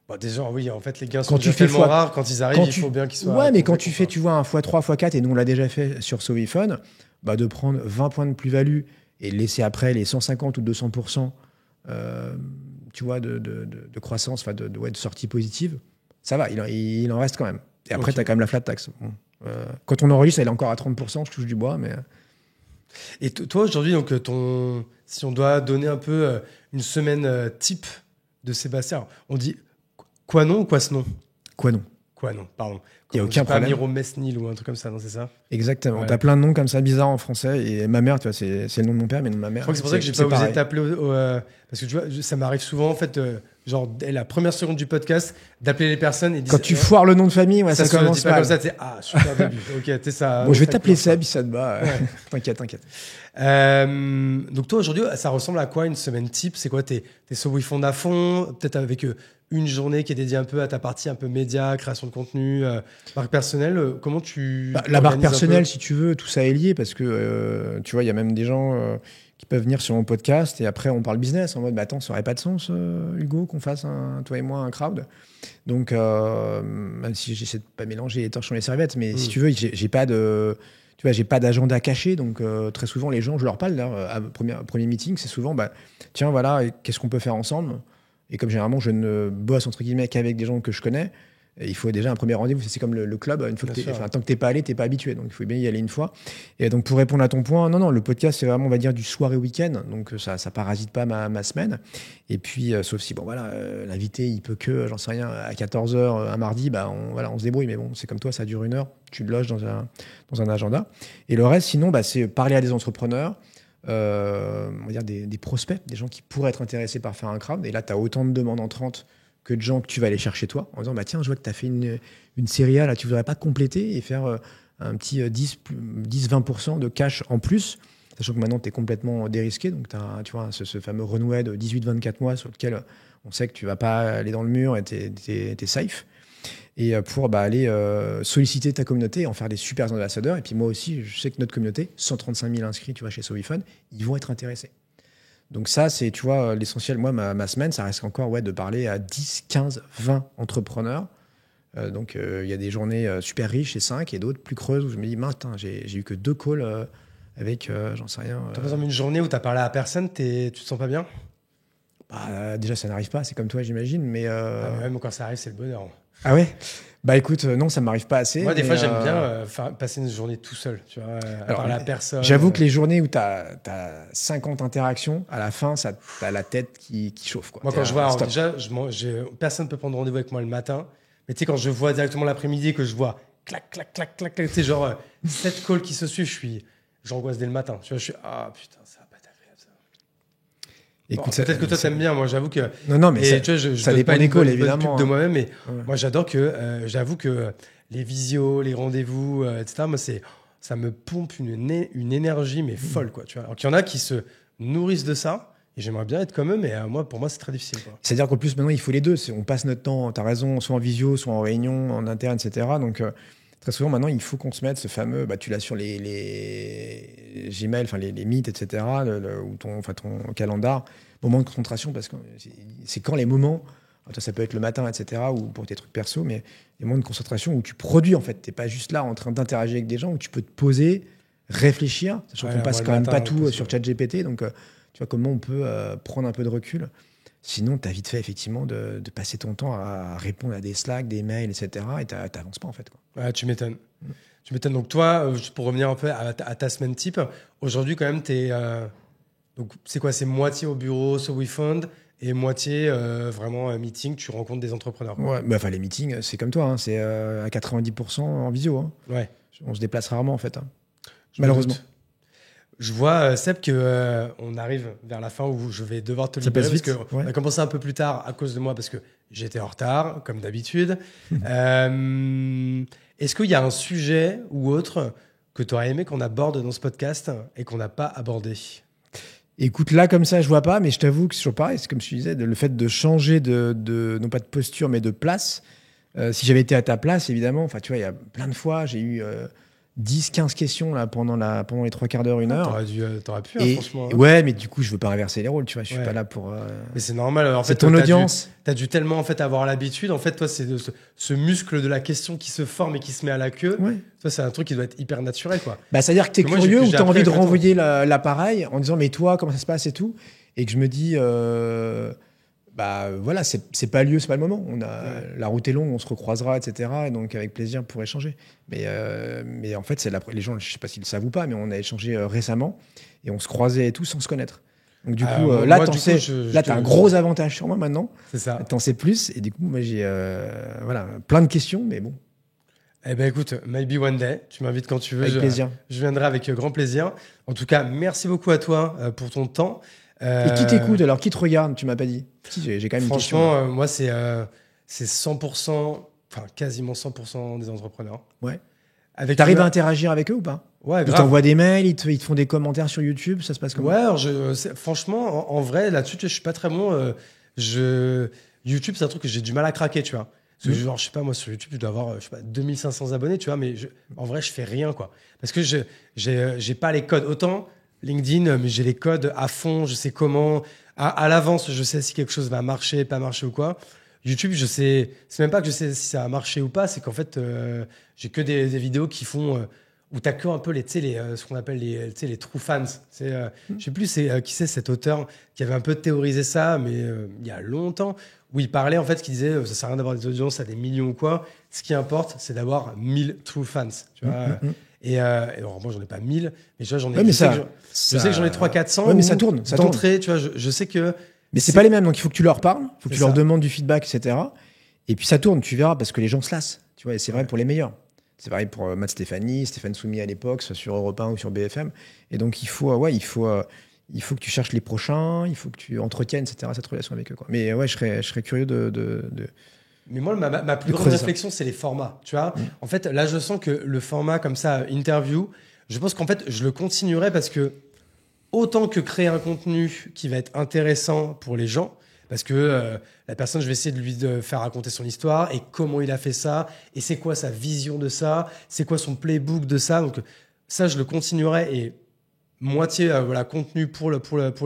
Bon, déjà, oui, en fait, les gains sont tellement rares. Quand ils arrivent, il faut bien qu'ils soient... Ouais, mais quand tu fais, tu vois, un x3, x4, et nous, on l'a déjà fait sur So We Fund, de prendre 20 points de plus-value et laisser après les 150 ou 200%, tu vois, de croissance, de sortie positive, ça va, il en reste quand même. Et après, tu as quand même la flat tax. Bon. Quand on enregistre, elle est encore à 30%, je touche du bois, mais... Et toi, aujourd'hui, donc, si on doit donner un peu une semaine type de Sébastien, on dit quoi non ou quoi ce non? Quoi non, pardon. Il n'y a aucun problème. Miro Mesnil ou un truc comme ça, non, c'est ça? Exactement. Ouais. Tu as plein de noms comme ça bizarres en français. Et ma mère, tu vois, c'est le nom de mon père, mais le nom de ma mère. Je crois que c'est pour ça que j'ai pas osé t'appeler. Parce que tu vois, ça m'arrive souvent, en fait, genre, dès la première seconde du podcast, d'appeler les personnes et dire. Quand tu foires le nom de famille, ça commence pas comme ça. Tu super début. Ok, t'es ça. Bon, je vais t'appeler Seb, si ça te bat. T'inquiète. Donc, toi, aujourd'hui, ça ressemble à quoi une semaine type? C'est quoi tes So We Fund à fond? Peut-être avec une journée qui est dédiée un peu à ta partie un peu média, création de contenu, marque personnelle. Comment tu... la marque personnelle, si tu veux, tout ça est lié parce que, tu vois, il y a même des gens qui peuvent venir sur mon podcast et après, on parle business en mode, attends, ça n'aurait pas de sens, Hugo, qu'on fasse, toi et moi, un crowd. Donc, même si j'essaie de pas mélanger les torchons et les serviettes, mais si tu veux, j'ai pas de... Tu vois, j'ai pas d'agenda caché, donc très souvent, les gens, je leur parle, là, à premier meeting, c'est souvent, tiens, voilà, qu'est-ce qu'on peut faire ensemble? Et comme généralement, je ne bosse, entre guillemets, qu'avec des gens que je connais, il faut déjà un premier rendez-vous. C'est comme le club, une fois tant que t'es pas allé, t'es pas habitué. Donc, il faut bien y aller une fois. Et donc, pour répondre à ton point, non, le podcast, c'est vraiment, on va dire, du soir et week-end. Donc, ça parasite pas ma semaine. Et puis, sauf si, l'invité, il peut que, j'en sais rien, à 14h, un mardi, on se débrouille. Mais bon, c'est comme toi, ça dure 1 heure. Tu le loges dans un agenda. Et le reste, sinon, c'est parler à des entrepreneurs. On va dire des prospects, des gens qui pourraient être intéressés par faire un crowd. Et là, tu as autant de demandes entrantes que de gens que tu vas aller chercher toi en disant tiens, je vois que tu as fait une série A, là, tu voudrais pas compléter et faire un petit 10-20% de cash en plus, sachant que maintenant tu es complètement dérisqué. Donc, tu vois, ce fameux runway de 18-24 mois sur lequel on sait que tu vas pas aller dans le mur et tu es safe. Et pour aller solliciter ta communauté et en faire des super ambassadeurs. Et puis moi aussi, je sais que notre communauté, 135 000 inscrits, tu vois, chez So We Fund, ils vont être intéressés. Donc ça, c'est, tu vois, l'essentiel. Moi, ma semaine, ça reste encore de parler à 10, 15, 20 entrepreneurs. Donc, il y a des journées super riches et 5 et d'autres plus creuses où je me dis, mince, j'ai eu que 2 calls avec, j'en sais rien. T'as par exemple une journée où t'as parlé à personne, tu te sens pas bien? Déjà, ça n'arrive pas, c'est comme toi, j'imagine. Mais même quand ça arrive, c'est le bonheur. Ah ouais? Bah écoute, non, ça m'arrive pas assez. Moi, des fois, j'aime bien passer une journée tout seul, tu vois, à parler à personne. J'avoue que les journées où t'as 50 interactions, à la fin, t'as la tête qui chauffe, quoi. Moi, quand je vois, déjà, personne ne peut prendre rendez-vous avec moi le matin. Mais tu sais, quand je vois directement l'après-midi, que je vois clac, clac, clac, clac, clac, tu sais, genre 7 calls qui se suivent, j'angoisse dès le matin. Tu vois, je suis, ah putain, ça va pas être agréable, ça. Écoute, peut-être que toi, t'aimes bien. Moi, j'avoue que. Non, mais et, tu vois, je ça dépend des calls, évidemment. De moi-même, mais moi, j'adore j'avoue que les visios, les rendez-vous, etc., moi, ça me pompe une énergie, mais folle, quoi. Tu vois. Alors qu'il y en a qui se nourrissent de ça. Et j'aimerais bien être comme eux, mais pour moi, c'est très difficile, quoi. C'est-à-dire qu'en plus, maintenant, il faut les deux. On passe notre temps, tu as raison, soit en visio, soit en réunion, en interne, etc. Donc, très souvent, maintenant, il faut qu'on se mette ce fameux, tu l'as sur les Gmail, enfin les Meet, etc., ou ton calendar, moment de concentration, parce que c'est quand les moments, ça peut être le matin, etc., ou pour tes trucs perso, mais les moments de concentration où tu produis, en fait. Tu n'es pas juste là en train d'interagir avec des gens, où tu peux te poser, réfléchir, sachant qu'on passe quand même pas tout sur ChatGPT, donc tu vois comment on peut prendre un peu de recul. Sinon, tu as vite fait, effectivement, de passer ton temps à répondre à des Slack, des mails, etc. Et tu n'avances pas, en fait, quoi. Ouais, tu m'étonnes. Tu m'étonnes. Donc, toi, pour revenir un peu à ta semaine type, aujourd'hui, quand même, donc, c'est quoi? C'est moitié au bureau, sur WeFound, et moitié vraiment meeting, tu rencontres des entrepreneurs. Ouais, les meetings, c'est comme toi, hein, c'est à 90% en visio. Hein. Ouais. On se déplace rarement, en fait. Hein. Malheureusement. Je vois, Seb, qu'on arrive vers la fin où je vais devoir te libérer parce qu'on a commencé un peu plus tard à cause de moi parce que j'étais en retard, comme d'habitude. Est-ce qu'il y a un sujet ou autre que tu aurais aimé qu'on aborde dans ce podcast et qu'on n'a pas abordé? Écoute, là, comme ça, je vois pas, mais je t'avoue que c'est toujours pareil. C'est comme je te disais, le fait de changer non pas de posture, mais de place. Si j'avais été à ta place, évidemment, tu vois, il y a plein de fois, j'ai eu 10, 15 questions là, pendant les 3 quarts d'heure, 1 heure. T'aurais pu, franchement. Ouais, mais du coup, je veux pas inverser les rôles, tu vois. Je suis pas là pour. Mais c'est normal. En fait, c'est ton audience. T'as dû tellement en fait avoir l'habitude. En fait, toi, c'est ce muscle de la question qui se forme et qui se met à la queue. Ouais. Ça, c'est un truc qui doit être hyper naturel, quoi. C'est-à-dire que t'es curieux ou t'as envie de renvoyer l'appareil en disant, mais toi, comment ça se passe et tout. Et que je me dis. Voilà, c'est pas lieu, c'est pas le moment. La route est longue, on se recroisera, etc. Et donc, avec plaisir pour échanger. Mais en fait, les gens, je sais pas s'ils le savent ou pas, mais on a échangé récemment et on se croisait et tout sans se connaître. Donc, du coup, là, t'as un gros avantage sur moi maintenant. C'est ça. T'en sais plus. Et du coup, moi, j'ai plein de questions, mais bon. Eh ben écoute, maybe one day, tu m'invites quand tu veux. Avec plaisir. Je viendrai avec grand plaisir. En tout cas, merci beaucoup à toi pour ton temps. Et qui t'écoute alors? Qui te regarde? Tu m'as pas dit. J'ai quand même une question. Franchement, moi, c'est 100%, enfin quasiment 100% des entrepreneurs. Ouais. T'arrives à interagir avec eux ou pas? Ouais, ils t'envoient des mails, ils te font des commentaires sur YouTube, ça se passe comment? Ouais, alors franchement, en vrai, là-dessus, je suis pas très bon. YouTube, c'est un truc que j'ai du mal à craquer, tu vois. Parce que genre, je sais pas, moi, sur YouTube, je dois avoir 2500 abonnés, tu vois, mais en vrai, je fais rien, quoi. Parce que j'ai pas les codes. Autant LinkedIn, mais j'ai les codes à fond, je sais comment. À l'avance, je sais si quelque chose va marcher, pas marcher ou quoi. YouTube, je sais. C'est même pas que je sais si ça a marché ou pas, c'est qu'en fait, j'ai que des vidéos qui font. Où t'as que un peu ce qu'on appelle les true fans. Je sais plus qui c'est cet auteur qui avait un peu théorisé ça, mais il y a longtemps, où il parlait en fait, qui disait ça sert à rien d'avoir des audiences à des millions ou quoi. Ce qui importe, c'est d'avoir 1000 true fans. Tu vois. Et alors, moi, j'en ai pas 1000, mais tu vois, j'en ai. Je sais que j'en ai 300-400. Ouais, mais ça tourne. D'entrée, tu vois, je sais que. Mais c'est pas les mêmes, donc il faut que tu leur parles, il faut que tu leur demandes du feedback, etc. Et puis ça tourne, tu verras, parce que les gens se lassent. Tu vois, et c'est vrai pour les meilleurs. C'est pareil pour Matt Stéphanie, Stéphane Soumy à l'époque, soit sur Europe 1 ou sur BFM. Et donc il faut que tu cherches les prochains, il faut que tu entretiennes, etc. cette relation avec eux, quoi. Mais ouais, je serais curieux de... Mais moi, ma plus grande réflexion, c'est les formats. Tu vois, en fait, là, je sens que le format comme ça, interview, je pense qu'en fait, je le continuerai parce que autant que créer un contenu qui va être intéressant pour les gens, parce que la personne, je vais essayer de lui faire raconter son histoire et comment il a fait ça, et c'est quoi sa vision de ça, c'est quoi son playbook de ça. Donc ça, je le continuerai et moitié voilà, contenu pour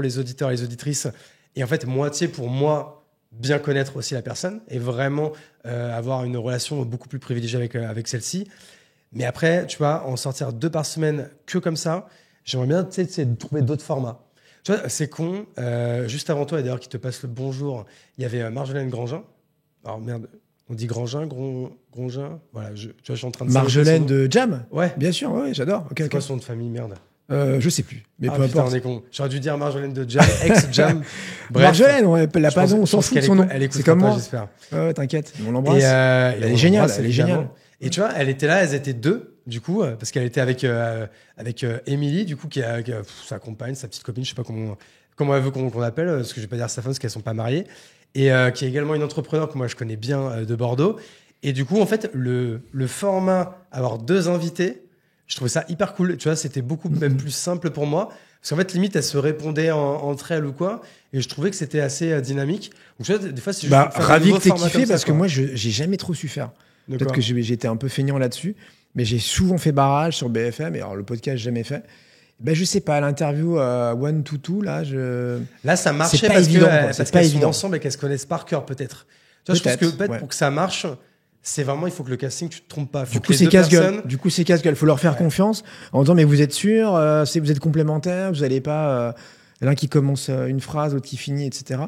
les auditeurs et les auditrices, et en fait moitié pour moi bien connaître aussi la personne et vraiment avoir une relation beaucoup plus privilégiée avec celle-ci. Mais après, tu vois, en sortir 2 par semaine que comme ça, j'aimerais bien de trouver d'autres formats. Tu vois, c'est con. Juste avant toi, et d'ailleurs qui te passe le bonjour, il y avait Marjolaine Grangin. Alors merde, on dit Grangin, Grongin. Voilà, tu vois, je suis en train de... Marjolaine de Jam. Ouais. Bien sûr, ouais, j'adore. Okay, c'est quoi son nom de famille, merde? Je sais plus, mais peu putain, importe. on est con. J'aurais dû dire Marjolaine de Jam, ex-Jam. Bref, Marjolaine, on l'a pas on s'en fout de son nom. C'est comme moi. J'espère. Ouais, t'inquiète, on l'embrasse. Elle est géniale, elle est géniale. Et tu vois, elle était là, elles étaient 2, du coup, parce qu'elle était avec Émilie, du coup, qui a sa compagne, sa petite copine, je sais pas comment elle veut qu'on l'appelle, parce que je vais pas dire sa femme, parce qu'elles sont pas mariées, et qui est également une entrepreneure que moi je connais bien de Bordeaux. Et du coup, en fait, le format, avoir 2 invités, je trouvais ça hyper cool. Tu vois, c'était beaucoup même plus simple pour moi. Parce qu'en fait, limite, elles se répondaient entre elles ou quoi. Et je trouvais que c'était assez dynamique. Donc, tu vois, des fois, c'est juste. Ravi que t'aies kiffé parce que moi, j'ai jamais trop su faire. Peut-être que j'étais un peu feignant là-dessus. Mais j'ai souvent fait barrage sur BFM. Et alors, le podcast, j'ai jamais fait. Ben, je sais pas, l'interview One to Two, là, Là, ça marchait parce qu'elles sont ensemble et qu'elles se connaissent par cœur, peut-être. Tu vois, je pense que peut-être pour que ça marche. C'est vraiment, il faut que le casting, tu te trompes pas. Du coup, c'est casse-gueule. Il faut leur faire confiance en disant, mais vous êtes sûr, vous êtes complémentaires, vous n'allez pas l'un qui commence une phrase, l'autre qui finit, etc.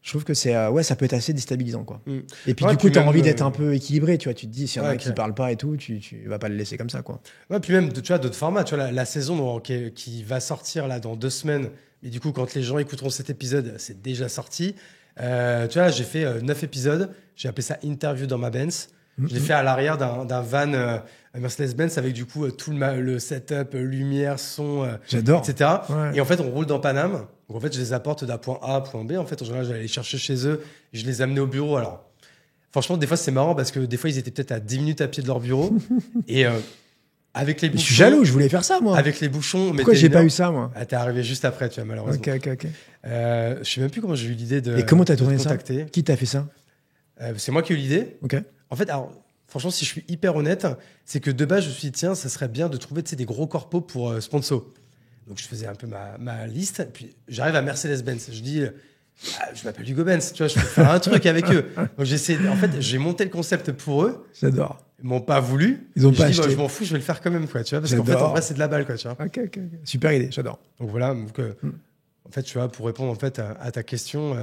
Je trouve que ça peut être assez déstabilisant, quoi. Et puis, du coup, tu as envie d'être un peu équilibré, tu vois. Tu te dis, s'il y en a qui parlent pas et tout, tu vas pas le laisser comme ça, quoi. Ouais, puis même, tu vois, d'autres formats. Tu vois, la saison qui va sortir là dans 2 semaines. Mais du coup, quand les gens écouteront cet épisode, c'est déjà sorti. Tu vois, j'ai fait 9 épisodes. J'ai appelé ça Interview dans ma Benz. Je l'ai fait à l'arrière d'un van Mercedes-Benz avec du coup tout le setup, lumière, son, j'adore, etc. Ouais. Et en fait, on roule dans Paname. Donc en fait, je les apporte d'un point A à point B. En fait, en général, j'allais les chercher chez eux et je les amenais au bureau. Alors, franchement, des fois, c'est marrant parce que des fois, ils étaient peut-être à 10 minutes à pied de leur bureau. Et avec les bouchons... Je suis jaloux, je voulais faire ça, moi. Avec les bouchons... Pourquoi j'ai pas eu ça, moi? T'es arrivé juste après, tu vois, malheureusement. Ok. Je sais même plus comment j'ai eu l'idée de... Et comment t'as tourné ça? Qui t'a fait ça? C'est moi qui ai eu l'idée. Ok. En fait, alors, franchement, si je suis hyper honnête, c'est que de base, je me suis dit, tiens, ça serait bien de trouver des gros corpos pour sponsor. Donc, je faisais un peu ma liste. Et puis, j'arrive à Mercedes-Benz. Je dis, je m'appelle Hugo Benz, tu vois, je peux faire un truc avec eux. Donc, en fait, j'ai monté le concept pour eux. J'adore. Ils m'ont pas voulu. Ils ont pas acheté. Je m'en fous, je vais le faire quand même, quoi, tu vois, parce qu'en fait, en vrai, c'est de la balle, quoi, tu vois. Ok. Super idée, j'adore. Donc, voilà. En fait, tu vois, pour répondre en fait à ta question,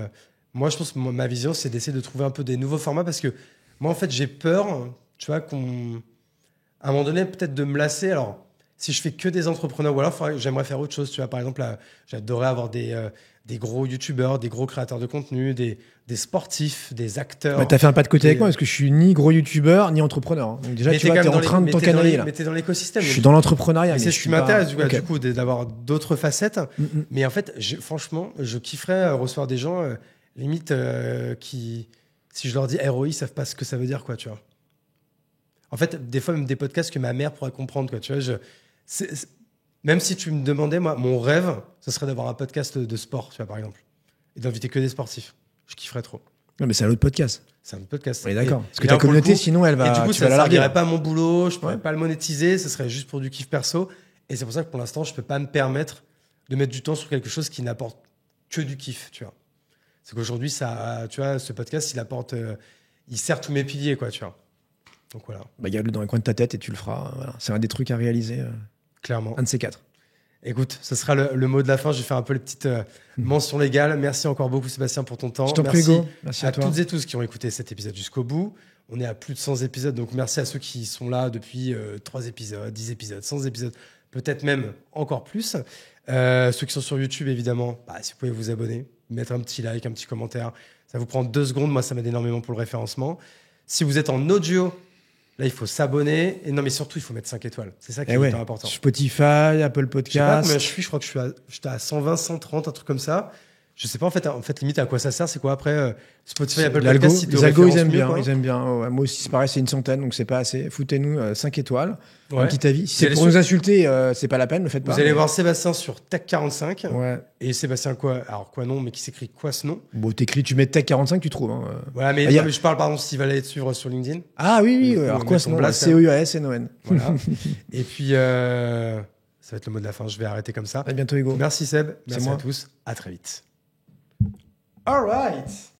moi, je pense que ma vision, c'est d'essayer de trouver un peu des nouveaux formats parce que moi, en fait, j'ai peur, tu vois, à un moment donné, peut-être de me lasser. Alors, si je fais que des entrepreneurs, ou alors j'aimerais faire autre chose. Tu vois, par exemple, j'adorerais avoir des gros youtubeurs, des gros créateurs de contenu, des sportifs, des acteurs. T'as fait un pas de côté avec moi parce que je suis ni gros youtubeur ni entrepreneur. Donc déjà, tu vois, t'es en train de t'encanailler là. Mais t'es dans l'écosystème. Je suis dans l'entrepreneuriat. C'est ce qui m'intéresse, du coup, d'avoir d'autres facettes. Mais en fait, franchement, je kifferais recevoir des gens, limite, qui, si je leur dis ROI, ils savent pas ce que ça veut dire, quoi, tu vois. En fait, des fois, même des podcasts que ma mère pourrait comprendre, quoi, tu vois. Même si tu me demandais, moi, mon rêve, ce serait d'avoir un podcast de sport, tu vois, par exemple. Et d'inviter que des sportifs. Je kifferais trop. Non, mais c'est un autre podcast. C'est un autre podcast. On est d'accord. Parce que ta communauté, sinon, elle va. Et du coup, ça ne servirait pas à mon boulot, je pourrais pas le monétiser, ce serait juste pour du kiff perso. Et c'est pour ça que pour l'instant, je peux pas me permettre de mettre du temps sur quelque chose qui n'apporte que du kiff, tu vois. C'est qu'aujourd'hui, tu vois, ce podcast, il sert tous mes piliers, quoi, tu vois. Donc voilà. Garde-le dans les coins de ta tête et tu le feras. Voilà. C'est un des trucs à réaliser. Clairement. Un de ces 4. Écoute, ce sera le mot de la fin. Je vais faire un peu les petites mentions légales. Merci encore beaucoup, Sébastien, pour ton temps. Je t'en prie, Hugo. Merci à toutes et tous qui ont écouté cet épisode jusqu'au bout. On est à plus de 100 épisodes, donc merci à ceux qui sont là depuis 3 épisodes, 10 épisodes, 100 épisodes, peut-être même encore plus. Ceux qui sont sur YouTube, évidemment, si vous pouvez vous abonner, mettre un petit like, un petit commentaire. Ça vous prend 2 secondes. Moi, ça m'aide énormément pour le référencement. Si vous êtes en audio, là, il faut s'abonner. Et non, mais surtout, il faut mettre 5 étoiles. C'est ça qui est hyper important. Spotify, Apple Podcast. Je sais pas combien je crois que j'étais à 120, 130, un truc comme ça. Je sais pas, en fait, limite, à quoi ça sert. C'est quoi après Spotify, Apple Podcast, les algos, ils aiment bien. Ouais, moi aussi, c'est pareil, c'est une centaine, donc c'est pas assez. Foutez-nous 5 étoiles. Un petit avis. Si c'est pour nous insulter, c'est pas la peine, ne faites pas. Vous allez voir Sébastien sur Tech45. Ouais. Et Sébastien quoi? Alors, quoi non, mais qui s'écrit quoi ce nom? Bon, tu mets Tech45, tu trouves. Hein. Voilà, mais je parle, pardon, s'il va aller te suivre sur Ah oui. Alors, quoi ce nom? CEUASNON. Voilà. Et puis, Ça va être le mot de la fin. Je vais arrêter comme ça. À bientôt, Hugo. Merci Seb. Merci moi. à tous. À très vite. All right.